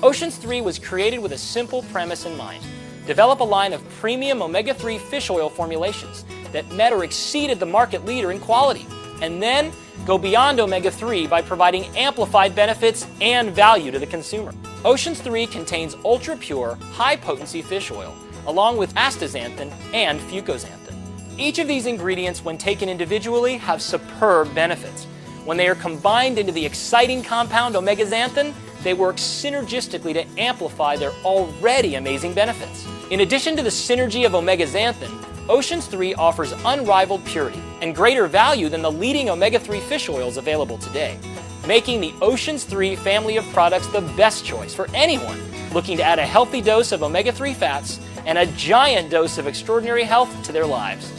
Oceans 3 was created with a simple premise in mind. Develop a line of premium omega-3 fish oil formulations that met or exceeded the market leader in quality, and then go beyond omega-3 by providing amplified benefits and value to the consumer. Oceans 3 contains ultra-pure, high-potency fish oil, along with astaxanthin and fucoxanthin. Each of these ingredients, when taken individually, have superb benefits. When they are combined into the exciting compound omegaxanthin, they work synergistically to amplify their already amazing benefits. In addition to the synergy of omegaxanthin, Oceans 3 offers unrivaled purity and greater value than the leading omega-3 fish oils available today, making the Oceans 3 family of products the best choice for anyone looking to add a healthy dose of omega-3 fats and a giant dose of extraordinary health to their lives.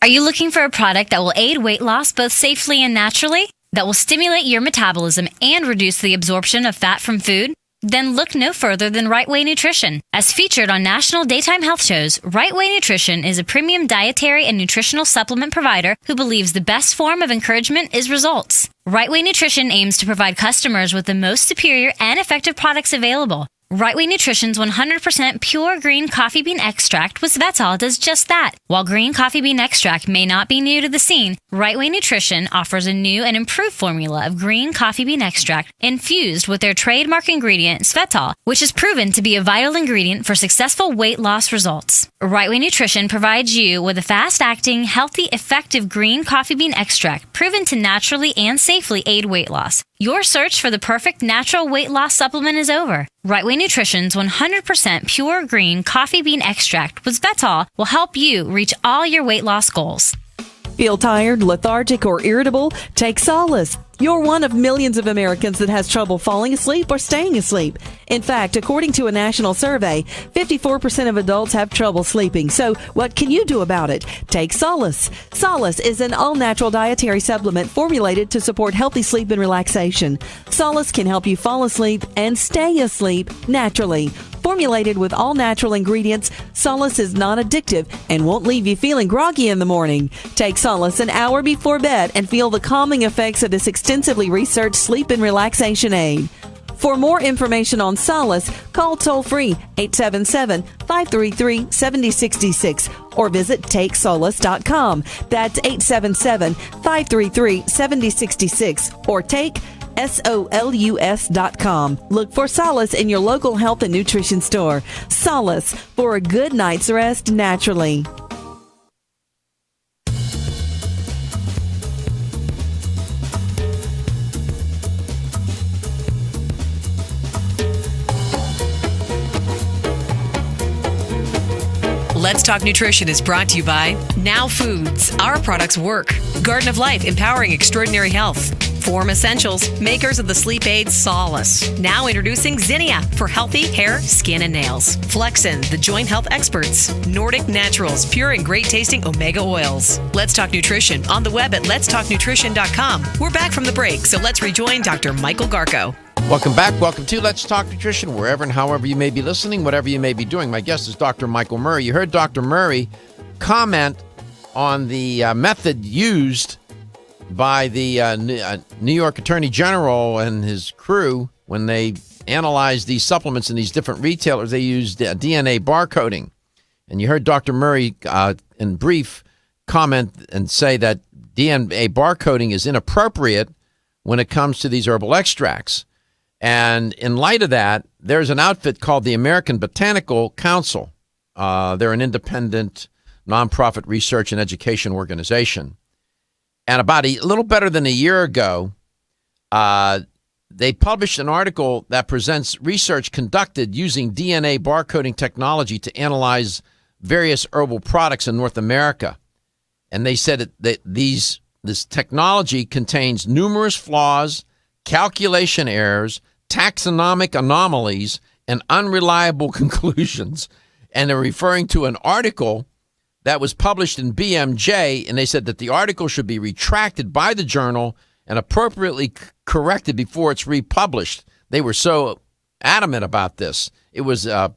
Are you looking for a product that will aid weight loss both safely and naturally? That will stimulate your metabolism and reduce the absorption of fat from food? Then look no further than Right Way Nutrition. As featured on national daytime health shows, Right Way Nutrition is a premium dietary and nutritional supplement provider who believes the best form of encouragement is results. Right Way Nutrition aims to provide customers with the most superior and effective products available. Right Way Nutrition's 100% pure green coffee bean extract with Svetol does just that. While green coffee bean extract may not be new to the scene, Right Way Nutrition offers a new and improved formula of green coffee bean extract infused with their trademark ingredient Svetol, which is proven to be a vital ingredient for successful weight loss results. Right Way Nutrition provides you with a fast-acting, healthy, effective green coffee bean extract proven to naturally and safely aid weight loss. Your search for the perfect natural weight loss supplement is over. Right Way Nutrition's 100% pure green coffee bean extract with Svetol will help you reach all your weight loss goals. Feel tired, lethargic, or irritable? Take solace. You're one of millions of Americans that has trouble falling asleep or staying asleep. In fact, according to a national survey, 54% of adults have trouble sleeping. So what can you do about it? Take Solace. Solace is an all-natural dietary supplement formulated to support healthy sleep and relaxation. Solace can help you fall asleep and stay asleep naturally. Formulated with all natural ingredients, Solace is non-addictive and won't leave you feeling groggy in the morning. Take Solace an hour before bed and feel the calming effects of this extensively researched sleep and relaxation aid. For more information on Solace, call toll-free 877-533-7066 or visit TakeSolace.com. That's 877-533-7066 or take SOLUS.com. Look for Solace in your local health and nutrition store. Solace for a good night's rest naturally. Let's Talk Nutrition is brought to you by Now Foods. Our products work. Garden of Life, empowering extraordinary health. Form Essentials, makers of the sleep aid Solace. Now introducing Xenia for healthy hair, skin, and nails. Flexin, the joint health experts. Nordic Naturals, pure and great tasting omega oils. Let's Talk Nutrition on the web at letstalknutrition.com. We're back from the break, so let's rejoin Dr. Michael Garko. Welcome back. Welcome to Let's Talk Nutrition, wherever and however you may be listening, whatever you may be doing. My guest is Dr. Michael Murray. You heard Dr. Murray comment on the method used by the New York Attorney General and his crew when they analyzed these supplements in these different retailers. They used DNA barcoding. And you heard Dr. Murray, in brief, comment and say that DNA barcoding is inappropriate when it comes to these herbal extracts. And in light of that, there's an outfit called the American Botanical Council. They're an independent nonprofit research and education organization. And about a little better than a year ago, they published an article that presents research conducted using DNA barcoding technology to analyze various herbal products in North America. And they said that this technology contains numerous flaws, calculation errors, taxonomic anomalies, and unreliable conclusions. And they're referring to an article that was published in BMJ, and they said that the article should be retracted by the journal and appropriately corrected before it's republished. They were so adamant about this. It was a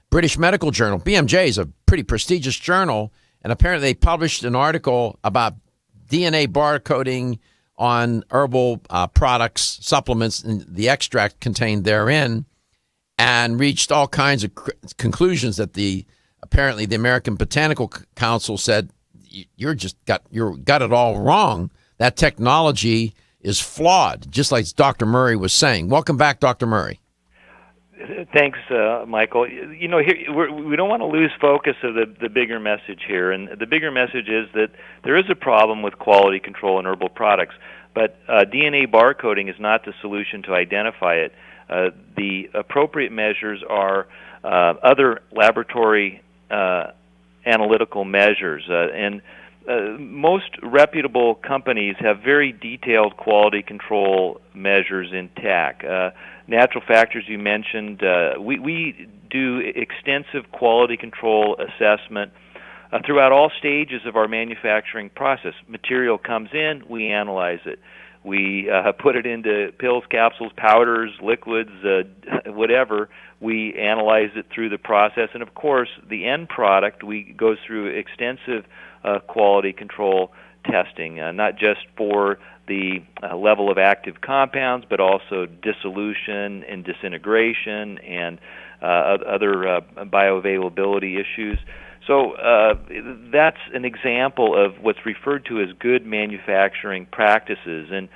British Medical Journal. BMJ is a pretty prestigious journal, and apparently they published an article about DNA barcoding on herbal products, supplements, and the extract contained therein, and reached all kinds of conclusions that apparently the American Botanical Council said, you got it all wrong. That technology is flawed, just like Dr. Murray was saying. Welcome back, Dr. Murray. Thanks, Michael. You know, we don't want to lose focus of the bigger message here, and the bigger message is that there is a problem with quality control in herbal products, but DNA barcoding is not the solution to identify it. The appropriate measures are other laboratory analytical measures, and most reputable companies have very detailed quality control measures in TAC. Natural Factors you mentioned, we do extensive quality control assessment throughout all stages of our manufacturing process. Material comes in, we analyze it. We put it into pills, capsules, powders, liquids, whatever. We analyze it through the process. And, of course, the end product, we go through extensive quality control testing, not just for the level of active compounds, but also dissolution and disintegration and other bioavailability issues. So that's an example of what's referred to as good manufacturing practices. And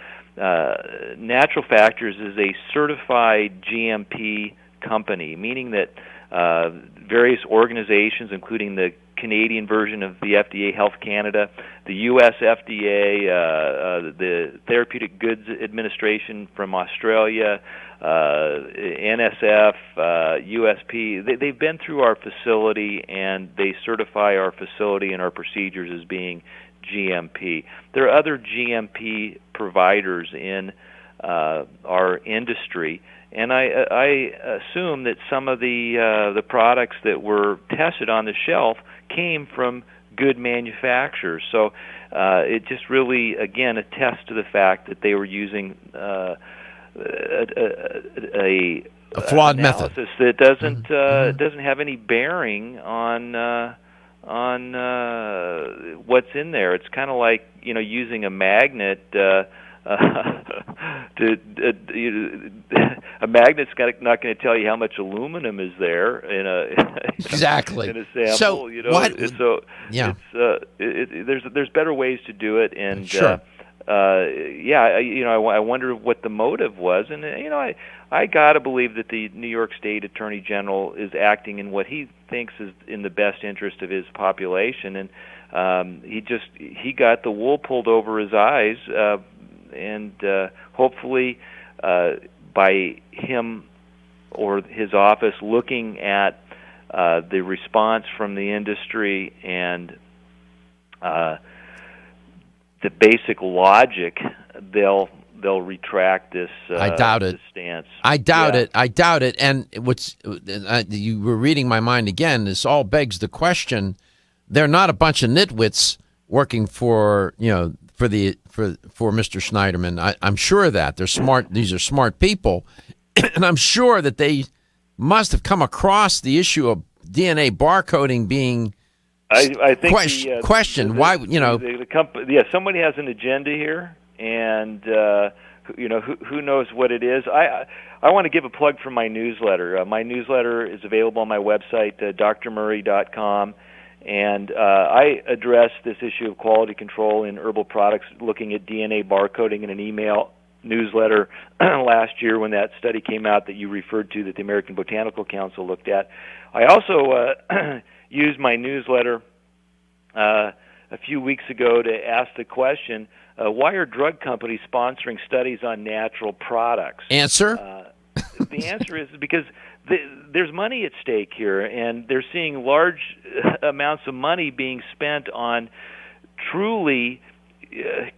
Natural Factors is a certified GMP company, meaning that various organizations, including the Canadian version of the FDA, Health Canada, the U.S. FDA, the Therapeutic Goods Administration from Australia, NSF, USP, they've been through our facility and they certify our facility and our procedures as being GMP. There are other GMP providers in our industry, and I assume that some of the products that were tested on the shelf came from good manufacturers. So it just really, again, attests to the fact that they were using a flawed analysis method that doesn't have any bearing on what's in there. It's kind of like, you know, using a magnet. A magnet's not going to tell you how much aluminum is there in a exactly in a sample. So you know, what? Yeah. There's better ways to do it, and sure. I wonder what the motive was, and I gotta believe that the New York State Attorney General is acting in what he thinks is in the best interest of his population, and he got the wool pulled over his eyes. And hopefully by him or his office looking at the response from the industry and the basic logic, they'll retract this. I doubt it. This stance. I doubt it. And what's you were reading my mind again. This all begs the question: they're not a bunch of nitwits working for for Mr. Schneiderman. I'm sure of that. They're smart. These are smart people, and I'm sure that they must have come across the issue of DNA barcoding being I think questioned. Why, the company? Somebody has an agenda here, and who knows what it is. I want to give a plug for my newsletter. My newsletter is available on my website, drmurray.com. And I addressed this issue of quality control in herbal products, looking at DNA barcoding in an email newsletter last year when that study came out that you referred to that the American Botanical Council looked at. I also used my newsletter a few weeks ago to ask the question, why are drug companies sponsoring studies on natural products? Answer? The answer is because there's money at stake here, and they're seeing large amounts of money being spent on truly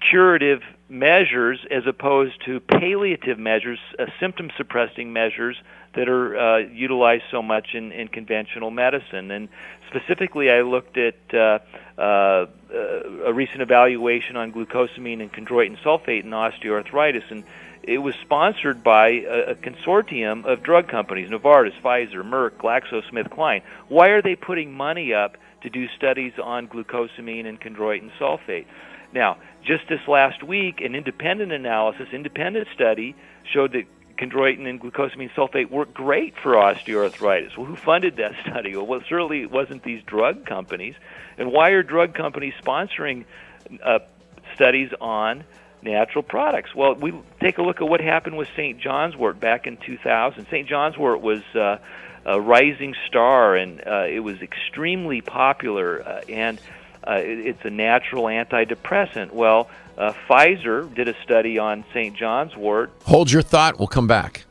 curative measures as opposed to palliative measures, symptom-suppressing measures that are utilized so much in conventional medicine. And specifically, I looked at a recent evaluation on glucosamine and chondroitin sulfate in osteoarthritis, and it was sponsored by a consortium of drug companies, Novartis, Pfizer, Merck, GlaxoSmithKline. Why are they putting money up to do studies on glucosamine and chondroitin sulfate? Now, just this last week, an independent study showed that chondroitin and glucosamine sulfate work great for osteoarthritis. Well, who funded that study? Well, certainly it wasn't these drug companies. And why are drug companies sponsoring studies on natural products? Well, we take a look at what happened with St. John's wort back in 2000. St. John's wort was a rising star, and it was extremely popular, and it's a natural antidepressant. Well, Pfizer did a study on St. John's wort. Hold your thought. We'll come back.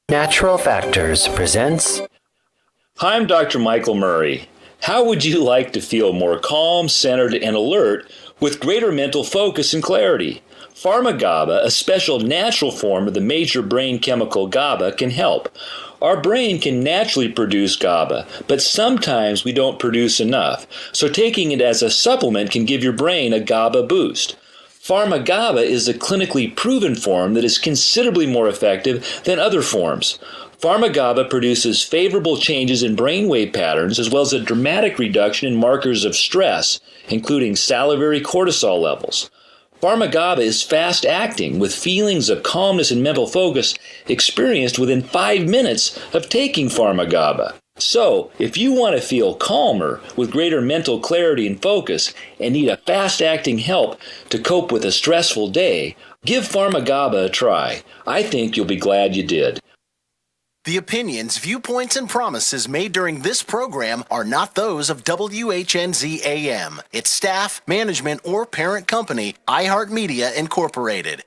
Natural Factors presents. Hi, I'm Dr. Michael Murray. How would you like to feel more calm, centered, and alert with greater mental focus and clarity? Pharma-GABA, a special natural form of the major brain chemical GABA, can help. Our brain can naturally produce GABA, but sometimes we don't produce enough, so taking it as a supplement can give your brain a GABA boost. Pharma-GABA is a clinically proven form that is considerably more effective than other forms. Pharma-GABA produces favorable changes in brainwave patterns as well as a dramatic reduction in markers of stress, including salivary cortisol levels. Pharma-GABA is fast-acting, with feelings of calmness and mental focus experienced within 5 minutes of taking Pharma-GABA. So, if you want to feel calmer with greater mental clarity and focus and need a fast-acting help to cope with a stressful day, give Pharma-GABA a try. I think you'll be glad you did. The opinions, viewpoints, and promises made during this program are not those of WHNZ AM, its staff, management, or parent company, iHeartMedia Incorporated.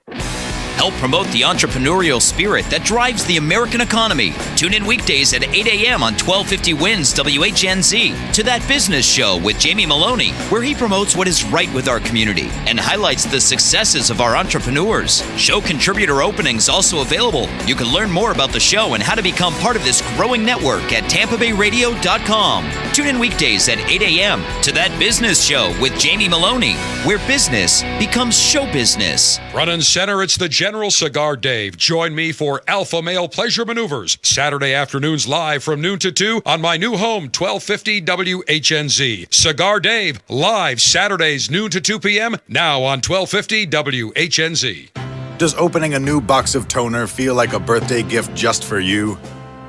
Help promote the entrepreneurial spirit that drives the American economy. Tune in weekdays at 8 a.m. on 1250 WINS WHNZ to That Business Show with Jamie Maloney, where he promotes what is right with our community and highlights the successes of our entrepreneurs. Show contributor openings also available. You can learn more about the show and how to become part of this growing network at TampaBayRadio.com. Tune in weekdays at 8 a.m. to That Business Show with Jamie Maloney, where business becomes show business. Front and center, it's the General Cigar Dave. Join me for Alpha Male Pleasure Maneuvers, Saturday afternoons live from noon to 2 on my new home, 1250 WHNZ. Cigar Dave, live Saturdays noon to 2 p.m., now on 1250 WHNZ. Does opening a new box of toner feel like a birthday gift just for you?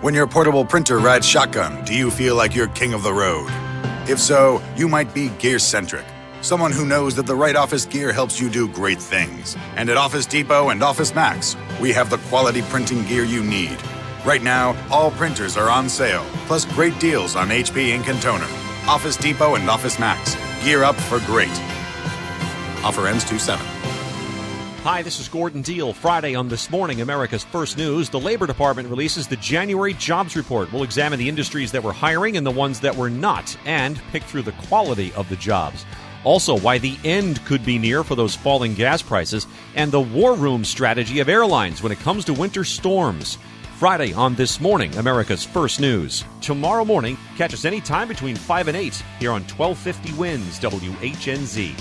When your portable printer rides shotgun, do you feel like you're king of the road? If so, you might be gear-centric. Someone who knows that the right office gear helps you do great things. And at Office Depot and Office Max, we have the quality printing gear you need. Right now, all printers are on sale, plus great deals on HP ink and toner. Office Depot and Office Max. Gear up for great. Offer ends 2/7. Hi, this is Gordon Deal. Friday on This Morning, America's First News, the Labor Department releases the January jobs report. We'll examine the industries that were hiring and the ones that were not, and pick through the quality of the jobs. Also, why the end could be near for those falling gas prices, and the war room strategy of airlines when it comes to winter storms. Friday on This Morning, America's First News. Tomorrow morning, catch us anytime between 5 and 8 here on 1250 WINS WHNZ.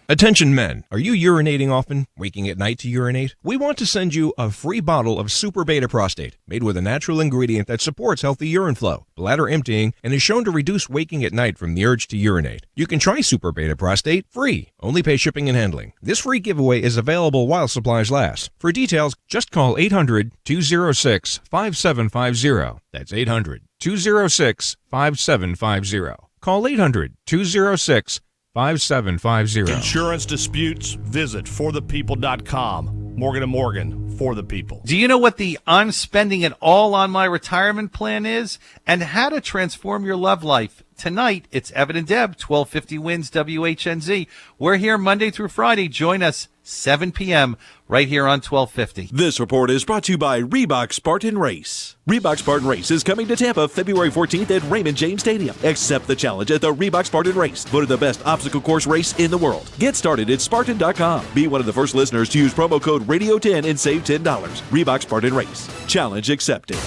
Attention men, are you urinating often, waking at night to urinate? We want to send you a free bottle of Super Beta Prostate, made with a natural ingredient that supports healthy urine flow, bladder emptying, and is shown to reduce waking at night from the urge to urinate. You can try Super Beta Prostate free. Only pay shipping and handling. This free giveaway is available while supplies last. For details, just call 800-206-5750. That's 800-206-5750. Call 800-206-5750. Insurance disputes, visit forthepeople.com. Morgan & Morgan, for the people. Do you know what the I'm spending it all on my retirement plan is? And how to transform your love life? Tonight, it's Evan and Deb, 1250 Wins WHNZ. We're here Monday through Friday. Join us 7 p.m. right here on 1250. This report is brought to you by Reebok Spartan Race. Reebok Spartan Race is coming to Tampa February 14th at Raymond James Stadium. Accept the challenge at the Reebok Spartan Race, voted the best obstacle course race in the world. Get started at Spartan.com. Be one of the first listeners to use promo code Radio10 and save $10. Reebok Spartan Race. Challenge accepted.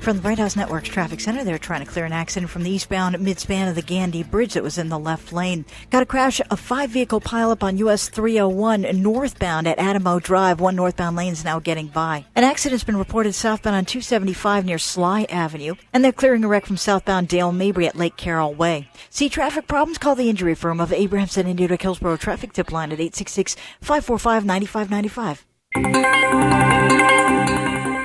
From the Bright House Network's Traffic Center, they're trying to clear an accident from the eastbound midspan of the Gandy Bridge that was in the left lane. Got a crash, a 5-vehicle pileup on US 301 northbound at Adamo Drive. One northbound lane is now getting by. An accident's been reported southbound on 275 near Sly Avenue, and they're clearing a wreck from southbound Dale Mabry at Lake Carroll Way. See traffic problems? Call the injury firm of Abrahamson and Newton Hillsborough Traffic Tip Line at 866-545-9595.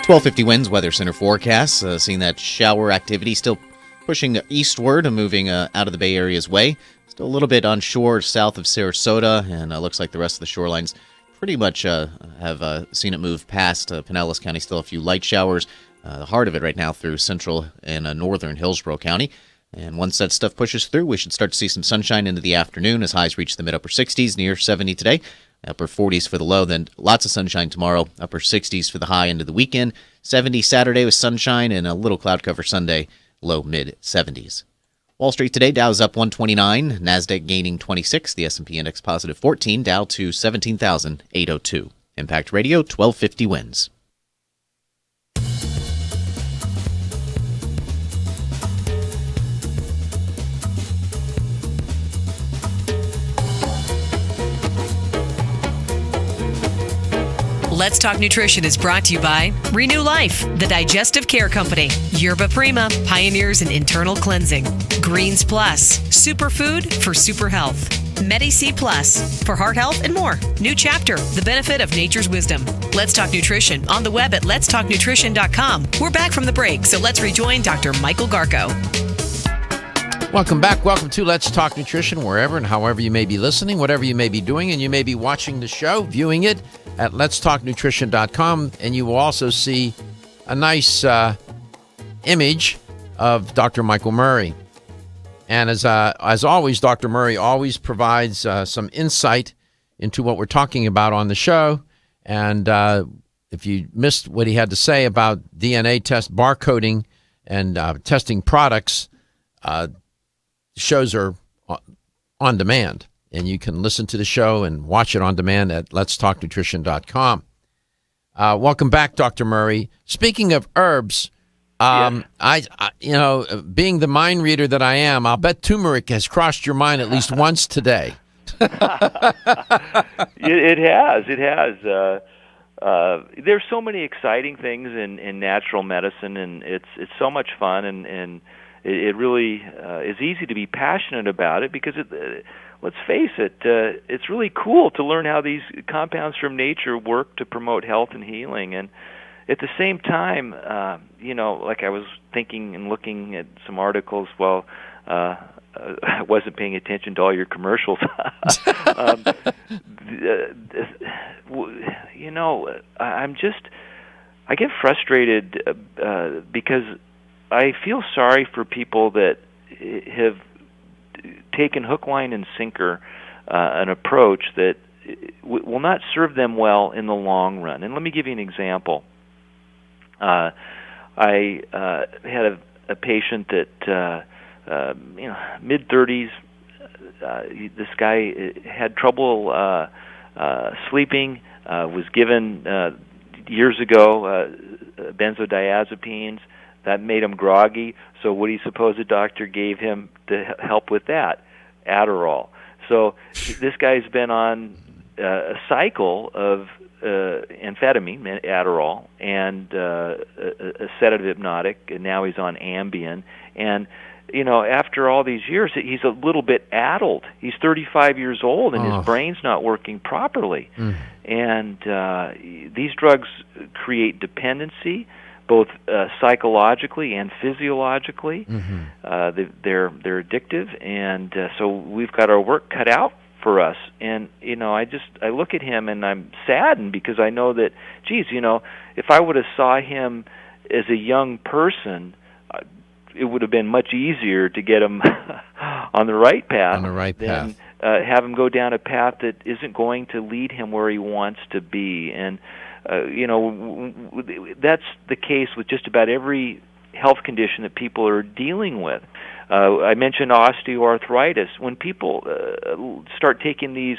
1250 Winds Weather Center forecast, seeing that shower activity still pushing eastward and moving out of the Bay Area's way. Still a little bit onshore south of Sarasota, and looks like the rest of the shorelines pretty much have seen it move past Pinellas County. Still a few light showers, the heart of it right now through central and northern Hillsborough County. And once that stuff pushes through, we should start to see some sunshine into the afternoon as highs reach the mid-upper 60s, near 70 today. Upper 40s for the low, then lots of sunshine tomorrow. Upper 60s for the high into the weekend. 70 Saturday with sunshine and a little cloud cover Sunday. Low mid-70s. Wall Street today, Dow's up 129. NASDAQ gaining 26. The S&P index positive 14. Dow to 17,802. Impact Radio, 1250 Wins. Let's Talk Nutrition is brought to you by Renew Life, the Digestive Care Company, Yerba Prima, pioneers in internal cleansing, Greens Plus, superfood for super health, Medi-C Plus, for heart health and more. New Chapter, the benefit of nature's wisdom. Let's Talk Nutrition, on the web at letstalknutrition.com. We're back from the break, so let's rejoin Dr. Michael Garko. Welcome back. Welcome to Let's Talk Nutrition, wherever and however you may be listening, whatever you may be doing, and you may be watching the show, viewing it at letstalknutrition.com, and you will also see a nice image of Dr. Michael Murray. And as always, Dr. Murray always provides some insight into what we're talking about on the show. And if you missed what he had to say about DNA test barcoding and testing products, shows are on demand. And you can listen to the show and watch it on demand at letstalknutrition.com. Welcome back, Dr. Murray. Speaking of herbs, I being the mind reader that I am, I'll bet turmeric has crossed your mind at least once today. It has. There's so many exciting things in natural medicine, and it's so much fun, and it really is easy to be passionate about it because let's face it, it's really cool to learn how these compounds from nature work to promote health and healing. And at the same time, like I was thinking and looking at some articles while I wasn't paying attention to all your commercials. I get frustrated because I feel sorry for people that have taken hook, line, and sinker an approach that will not serve them well in the long run. And let me give you an example. I had a patient that mid-30s. This guy had trouble sleeping. Was given years ago benzodiazepines. That made him groggy. So what do you suppose the doctor gave him to help with that? Adderall. So this guy's been on a cycle of amphetamine, Adderall, and a sedative hypnotic, and now he's on Ambien. And after all these years, he's a little bit addled. He's 35 years old, and his brain's not working properly. And these drugs create dependency, both psychologically and physiologically. They're addictive, and so we've got our work cut out for us. And I look at him and I'm saddened, because I know that, if I would have saw him as a young person, it would have been much easier to get him on the right path than have him go down a path that isn't going to lead him where he wants to be. And that's the case with just about every health condition that people are dealing with. I mentioned osteoarthritis. When people start taking these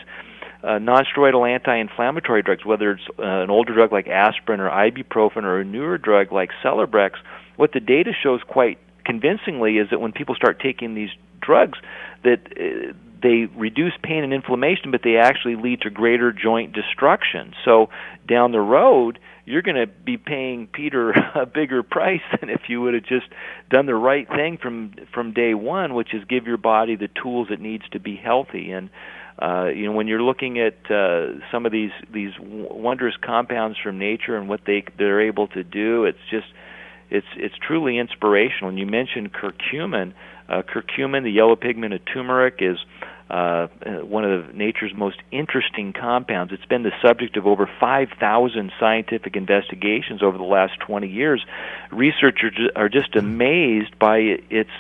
non-steroidal anti-inflammatory drugs, whether it's an older drug like aspirin or ibuprofen, or a newer drug like Celebrex, what the data shows quite convincingly is that when people start taking these drugs, that they reduce pain and inflammation, but they actually lead to greater joint destruction. So down the road, you're going to be paying Peter a bigger price than if you would have just done the right thing from day one, which is give your body the tools it needs to be healthy. And when you're looking at some of these wondrous compounds from nature and what they're able to do, it's truly inspirational. And you mentioned curcumin. Curcumin, the yellow pigment of turmeric, is one of nature's most interesting compounds. It's been the subject of over 5,000 scientific investigations over the last 20 years. Researchers are just amazed by its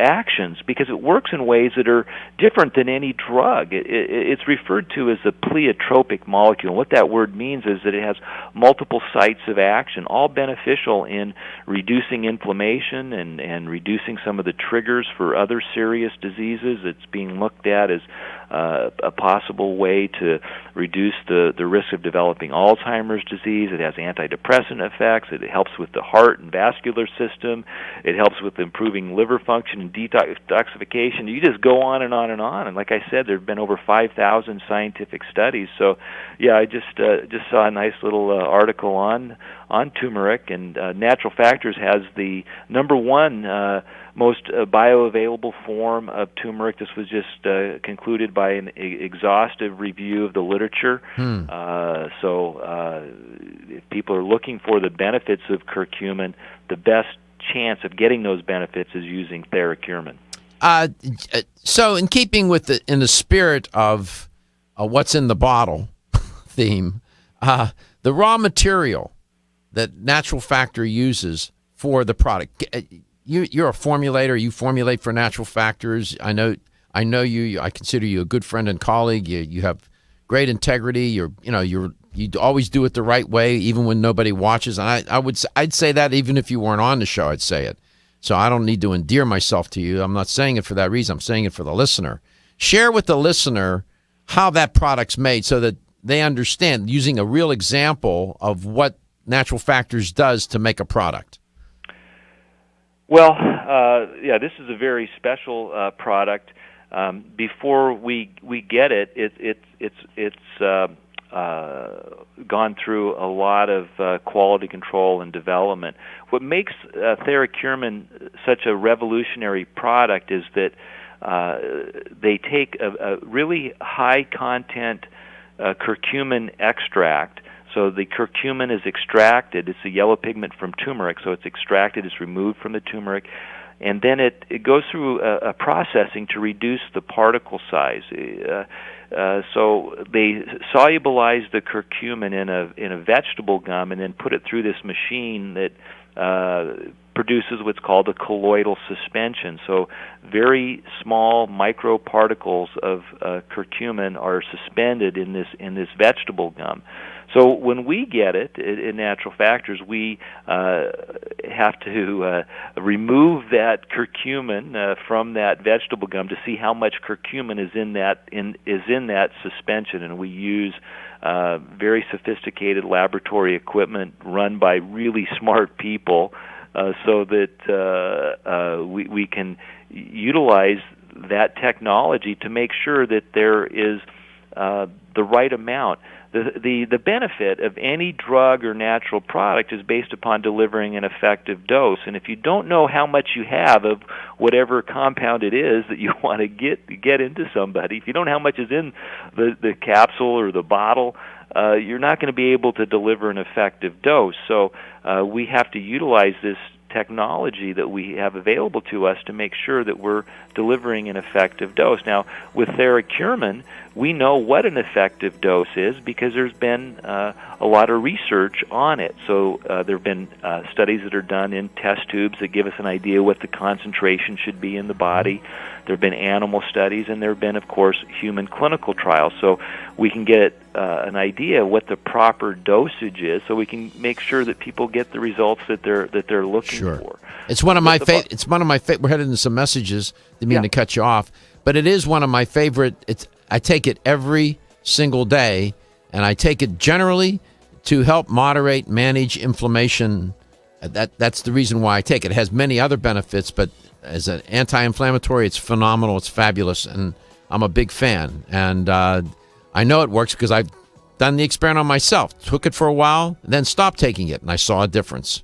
actions, because it works in ways that are different than any drug. It's referred to as a pleiotropic molecule. And what that word means is that it has multiple sites of action, all beneficial in reducing inflammation and reducing some of the triggers for other serious diseases. It's being looked at as a possible way to reduce the risk of developing Alzheimer's disease. It has antidepressant effects. It helps with the heart and vascular system. It helps with improving liver function and detoxification. You just go on and on and on. And like I said, there have been over 5,000 scientific studies. So, yeah, I just saw a nice little article on turmeric, and Natural Factors has the number one most bioavailable form of turmeric. This was just concluded by an exhaustive review of the literature. So if people are looking for the benefits of curcumin, the best chance of getting those benefits is using Theracurmin. So in keeping with in the spirit of what's in the bottle theme, the raw material that Natural Factor uses for the product, you're a formulator. You formulate for Natural Factors. I know you. I consider you a good friend and colleague. You have great integrity. You always do it the right way, even when nobody watches. And I'd say that even if you weren't on the show, I'd say it. So I don't need to endear myself to you. I'm not saying it for that reason. I'm saying it for the listener. Share with the listener how that product's made, so that they understand, using a real example of what Natural Factors does to make a product. Well, this is a very special product. Before we get it, it's gone through a lot of quality control and development. What makes Theracurmin such a revolutionary product is that they take a really high content curcumin extract. So the curcumin is extracted. It's a yellow pigment from turmeric, so it's extracted, it's removed from the turmeric, and then it goes through a processing to reduce the particle size. So they solubilize the curcumin in a vegetable gum, and then put it through this machine that produces what's called a colloidal suspension. So very small microparticles of curcumin are suspended in this vegetable gum. So when we get it in Natural Factors, we have to remove that curcumin from that vegetable gum to see how much curcumin is in that suspension, and we use very sophisticated laboratory equipment run by really smart people, so that we can utilize that technology to make sure that there is the right amount. The benefit of any drug or natural product is based upon delivering an effective dose. And if you don't know how much you have of whatever compound it is that you want to get into somebody, if you don't know how much is in the capsule or the bottle, you're not going to be able to deliver an effective dose. So we have to utilize this technology that we have available to us to make sure that we're delivering an effective dose. Now, with Theracurmin, we know what an effective dose is because there's been a lot of research on it. So there have been studies that are done in test tubes that give us an idea what the concentration should be in the body. There have been animal studies, and there have been, of course, human clinical trials. So we can get an idea what the proper dosage is, so we can make sure that people get the results that they're looking for. It's one of my It's one of my favorite. We're headed into some messages. Didn't mean to cut you off, but it is one of my favorite. I take it every single day, and I take it generally to help moderate, manage inflammation. That's the reason why I take it. It has many other benefits, but as an anti-inflammatory, it's phenomenal. It's fabulous, and I'm a big fan. And I know it works because I've done the experiment on myself. Took it for a while, then stopped taking it, and I saw a difference.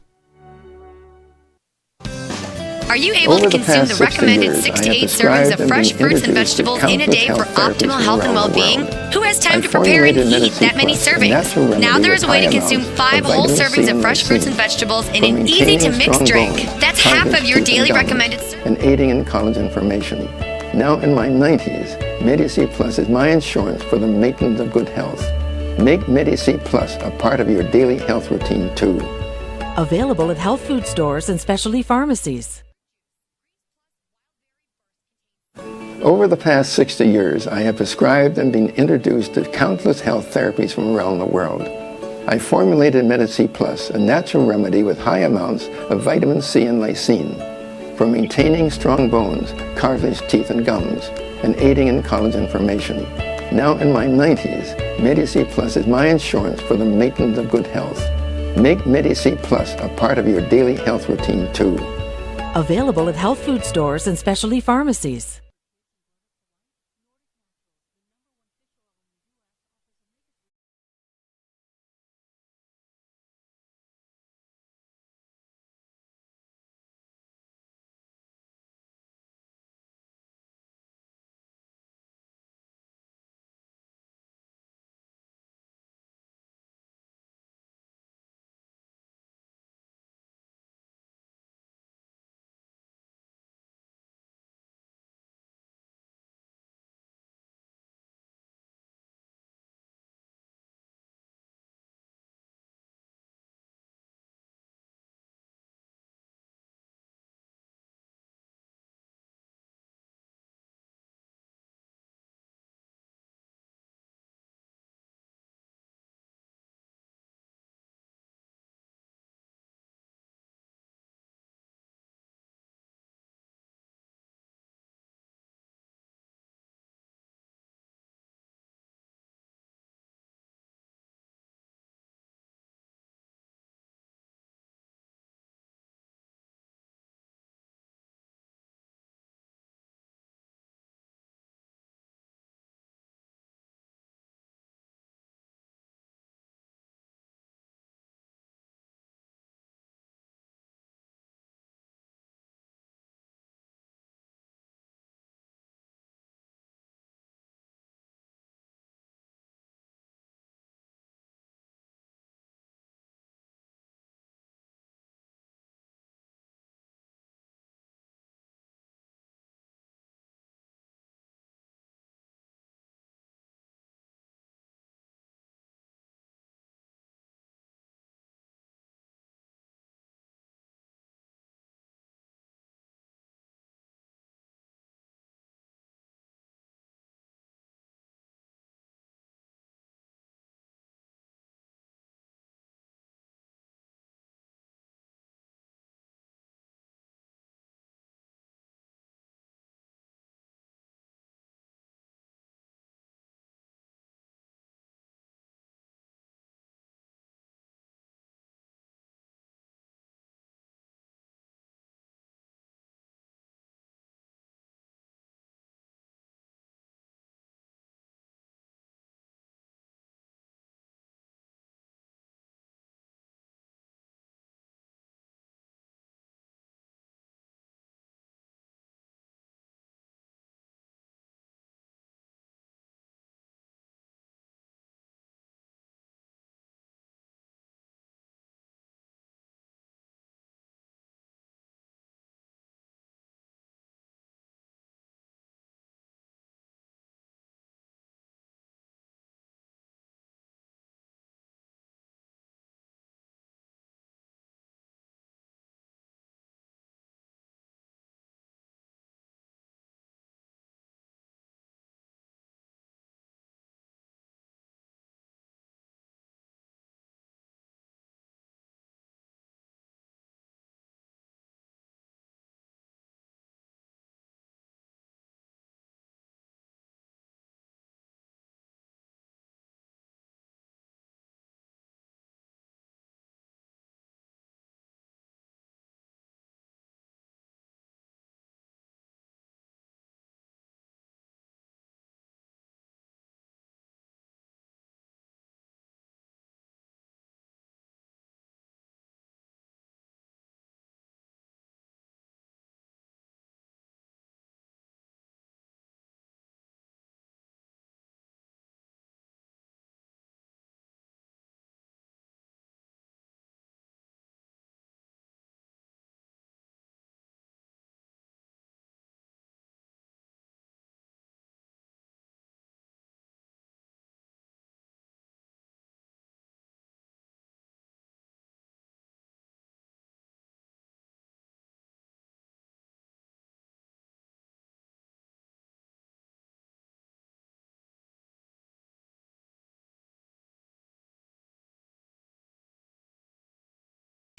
Are you able to consume the recommended 6 to 8 servings of fresh fruits and vegetables in a day for optimal health and well-being? Who has time to prepare and eat that many servings? Now there is a way to consume 5 whole servings of fresh fruits and vegetables in an easy-to-mix drink. That's half of your daily recommended servings. And aiding in collagen formation. Now in my 90s, Medi-C Plus is my insurance for the maintenance of good health. Make Medi-C Plus a part of your daily health routine too. Available at health food stores and specialty pharmacies. Over the past 60 years, I have prescribed and been introduced to countless health therapies from around the world. I formulated Medi-C Plus, a natural remedy with high amounts of vitamin C and lysine for maintaining strong bones, cartilage, teeth, and gums, and aiding in collagen formation. Now in my 90s, Medi-C Plus is my insurance for the maintenance of good health. Make Medi-C Plus a part of your daily health routine too. Available at health food stores and specialty pharmacies.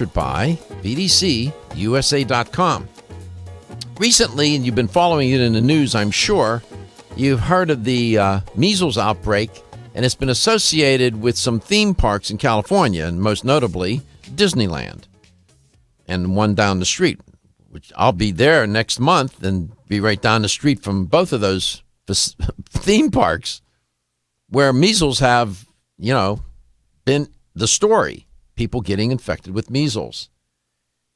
by BDCUSA.com. Recently, and you've been following it in the news, I'm sure, you've heard of the measles outbreak, and it's been associated with some theme parks in California, and most notably Disneyland, and one down the street, which I'll be there next month and be right down the street from both of those theme parks, where measles have, been the story. People getting infected with measles.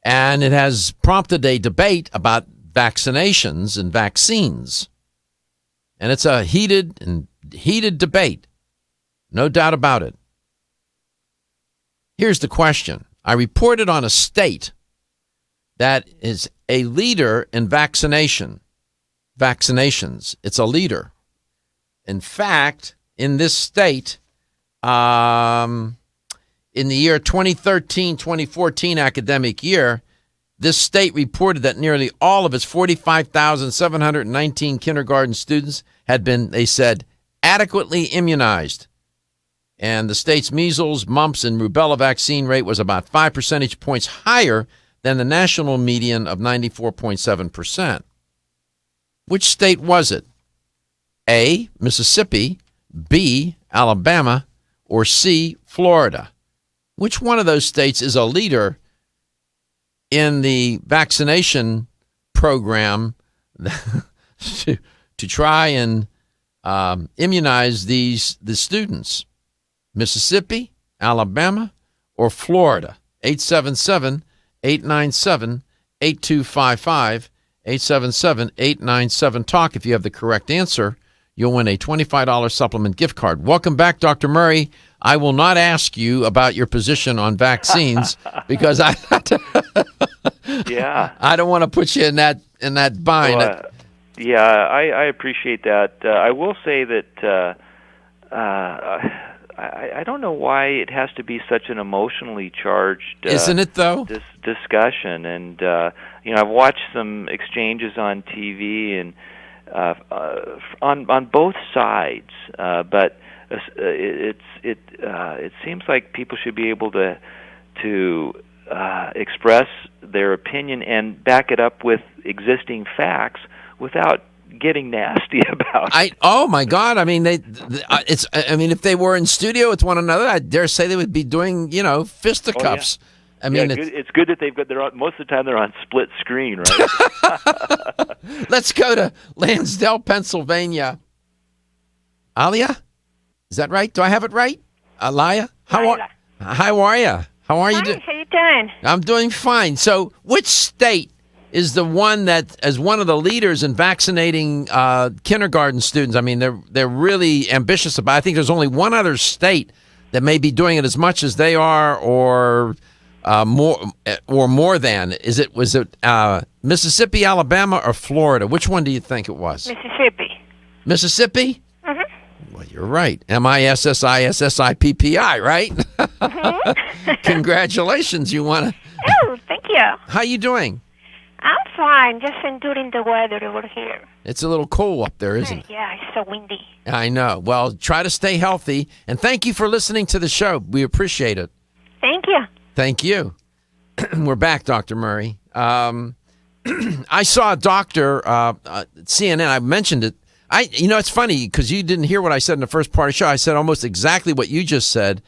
And it has prompted a debate about vaccinations and vaccines. And it's a heated debate. No doubt about it. Here's the question. I reported on a state that is a leader in vaccinations. It's a leader. In fact, in this state, in the year 2013-2014 academic year, this state reported that nearly all of its 45,719 kindergarten students had been, they said, adequately immunized. And the state's measles, mumps, and rubella vaccine rate was about 5 percentage points higher than the national median of 94.7%. Which state was it? A, Mississippi, B, Alabama, or C, Florida? Which one of those states is a leader in the vaccination program to try and immunize the students? Mississippi, Alabama, or Florida? 877-897-8255, 877-897-TALK. If you have the correct answer, you'll win a $25 supplement gift card. Welcome back, Dr. Murray. I will not ask you about your position on vaccines because I don't want to put you in that bind. Well, I appreciate that. I will say that I don't know why it has to be such an emotionally charged isn't it though? Discussion. And I've watched some exchanges on TV and on both sides, but it seems like people should be able to express their opinion and back it up with existing facts without getting nasty about it. Oh my God! I mean, if they were in studio with one another, I dare say they would be doing fisticuffs. Oh, yeah. It's good that they're on, most of the time they're on split screen, right? Let's go to Lansdale, Pennsylvania. Alia, is that right? Do I have it right? Alia, how are you? How are you doing? How you doing? I'm doing fine. So, which state is the one that, as one of the leaders in vaccinating kindergarten students? I mean, they're really ambitious about it. I think there's only one other state that may be doing it as much as they are, or more than. Was it Mississippi, Alabama, or Florida? Which one do you think it was? Mississippi. Mississippi? Mm-hmm. Well, you're right. MISSISSIPPI, right? Mm-hmm. Congratulations. You want to? Oh, thank you. How you doing? I'm fine. Just enduring the weather over here. It's a little cold up there, isn't it? Yeah, it's so windy. I know. Well, try to stay healthy. And thank you for listening to the show. We appreciate it. Thank you. Thank you. We're back, Dr. Murray. I saw a doctor at CNN. I mentioned it. It's funny because you didn't hear what I said in the first part of the show. I said almost exactly what you just said,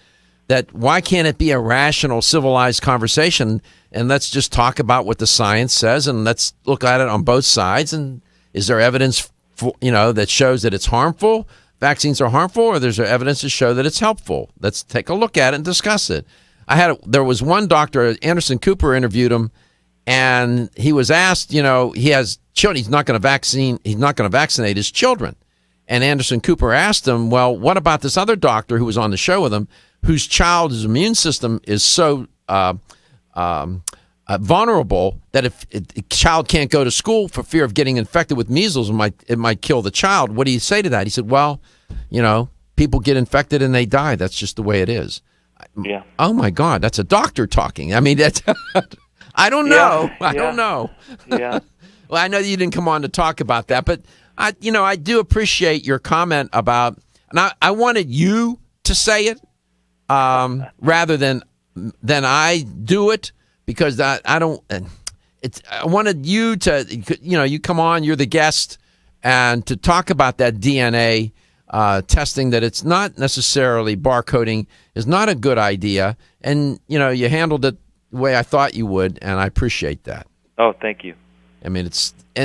that why can't it be a rational, civilized conversation, and let's just talk about what the science says, and let's look at it on both sides. And is there evidence, that shows that it's harmful? Vaccines are harmful, or there's evidence to show that it's helpful? Let's take a look at it and discuss it. There was one doctor, Anderson Cooper, interviewed him, and he was asked, he has children. He's not going to vaccinate his children. And Anderson Cooper asked him, well, what about this other doctor who was on the show with him, whose child's immune system is so vulnerable that if a child can't go to school for fear of getting infected with measles, it might kill the child. What do you say to that? He said, well, people get infected and they die. That's just the way it is. Yeah. Oh my God, that's a doctor talking. I mean, that's I don't know. Yeah. I don't know. Yeah. Well, I know you didn't come on to talk about that, but I do appreciate your comment about, and I wanted you to say it rather than I do it. because I don't. I wanted you to, you come on, you're the guest, and to talk about that DNA testing, that it's not necessarily barcoding is not a good idea, and you handled it the way I thought you would, and I appreciate that. Oh, thank you. I mean,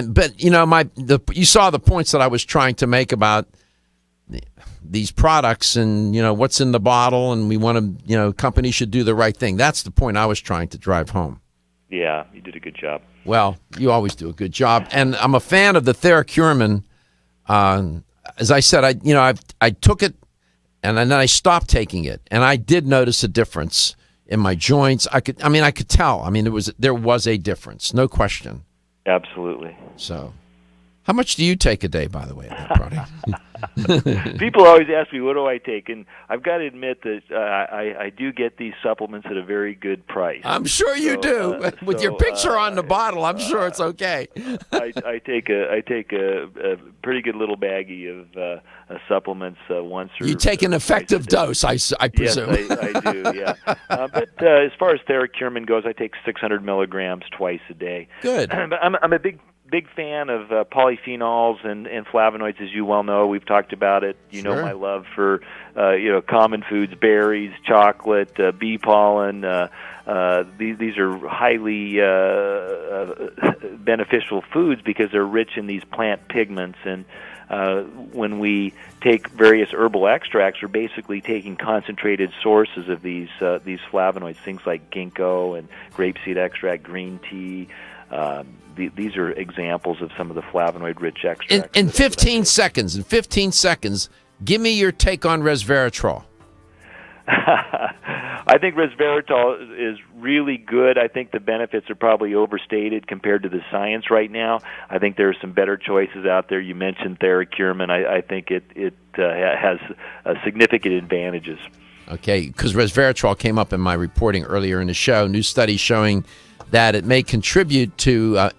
but you saw the points that I was trying to make about these products and what's in the bottle, and we want to companies should do the right thing. That's the point I was trying to drive home. Yeah, you did a good job. Well, you always do a good job, and I'm a fan of the Theracurmin. As I said, I took it, and then I stopped taking it, and I did notice a difference in my joints. I could tell. I mean, there was a difference, no question. Absolutely. So, how much do you take a day, by the way, of that product? People always ask me, what do I take? And I've got to admit that I do get these supplements at a very good price. I'm sure you do. With your picture on the bottle, I'm sure it's okay. I take a pretty good little baggie of supplements once or... You take an effective dose, I presume. Yes, I do, yeah. But as far as Theracurmin goes, I take 600 milligrams twice a day. Good. I'm a big fan of polyphenols and flavonoids, as you well know. We've talked about it. You know my love for common foods, berries, chocolate, bee pollen. These are highly beneficial foods because they're rich in these plant pigments. And when we take various herbal extracts, we're basically taking concentrated sources of these flavonoids, things like ginkgo and grapeseed extract, green tea. These are examples of some of the flavonoid-rich extracts. In 15 seconds, give me your take on resveratrol. I think resveratrol is really good. I think the benefits are probably overstated compared to the science right now. I think there are some better choices out there. You mentioned Theracurmin. I think it has significant advantages. Okay, because resveratrol came up in my reporting earlier in the show. New studies showing that it may contribute to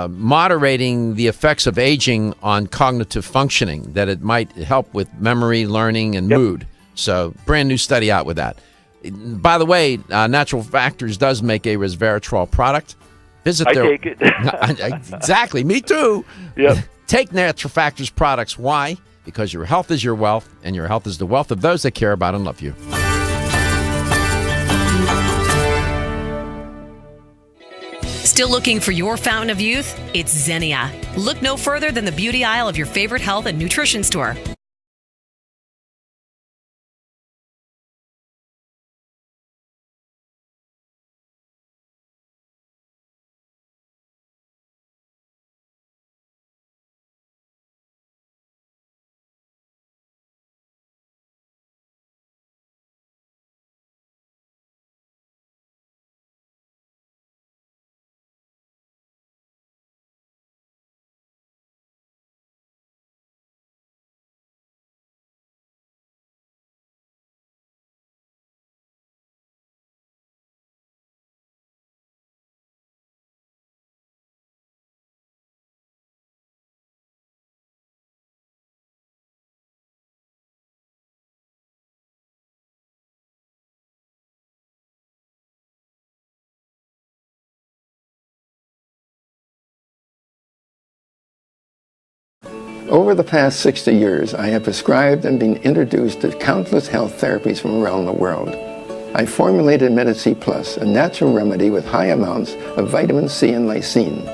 moderating the effects of aging on cognitive functioning, that it might help with memory, learning, and mood. So, brand new study out with that. By the way, Natural Factors does make a resveratrol product. I take it. Exactly, me too. Yep. Take Natural Factors products. Why? Because your health is your wealth, and your health is the wealth of those that care about and love you. Still looking for your fountain of youth? It's Xenia. Look no further than the beauty aisle of your favorite health and nutrition store. Over the past 60 years, I have prescribed and been introduced to countless health therapies from around the world. I formulated Medi-C Plus, a natural remedy with high amounts of vitamin C and lysine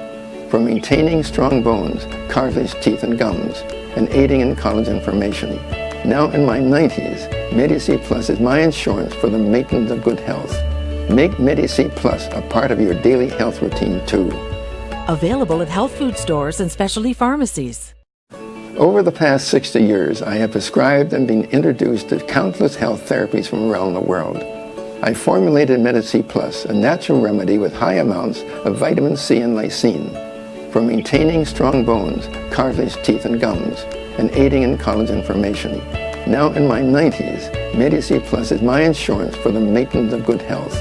for maintaining strong bones, cartilage, teeth, and gums, and aiding in collagen formation. Now in my 90s, Medi-C Plus is my insurance for the maintenance of good health. Make Medi-C Plus a part of your daily health routine too. Available at health food stores and specialty pharmacies. Over the past 60 years, I have prescribed and been introduced to countless health therapies from around the world. I formulated Medi-C Plus, a natural remedy with high amounts of vitamin C and lysine for maintaining strong bones, cartilage, teeth, and gums, and aiding in collagen formation. Now in my 90s, Medi-C Plus is my insurance for the maintenance of good health.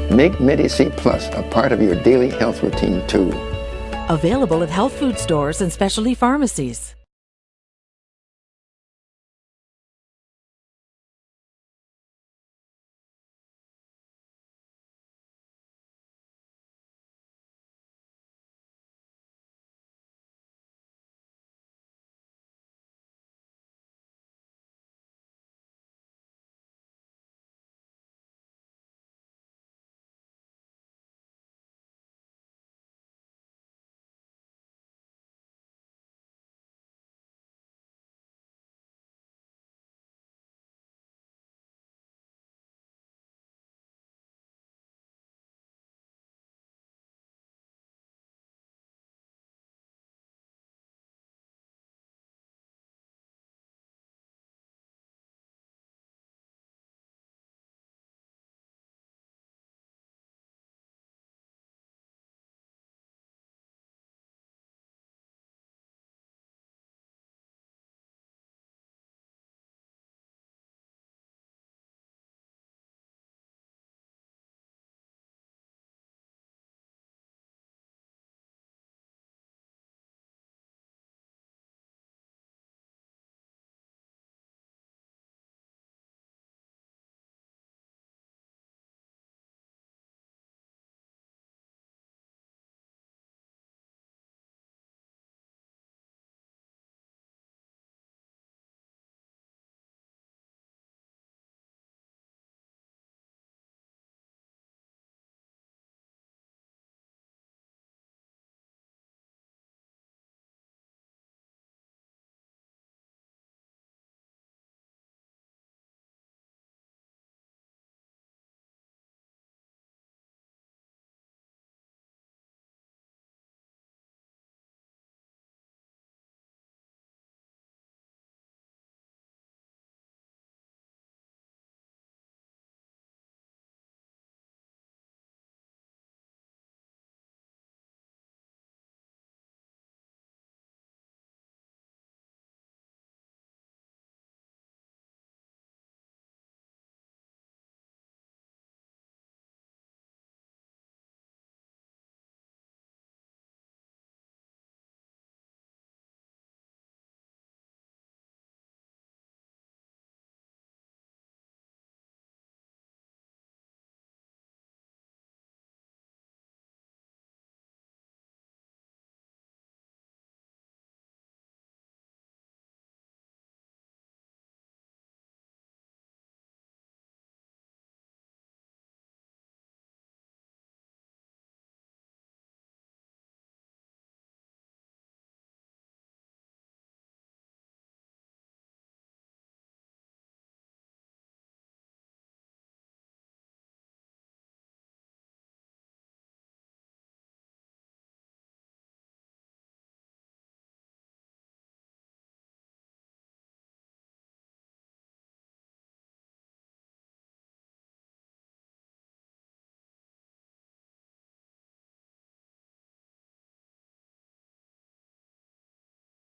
Make Medi-C Plus a part of your daily health routine too. Available at health food stores and specialty pharmacies.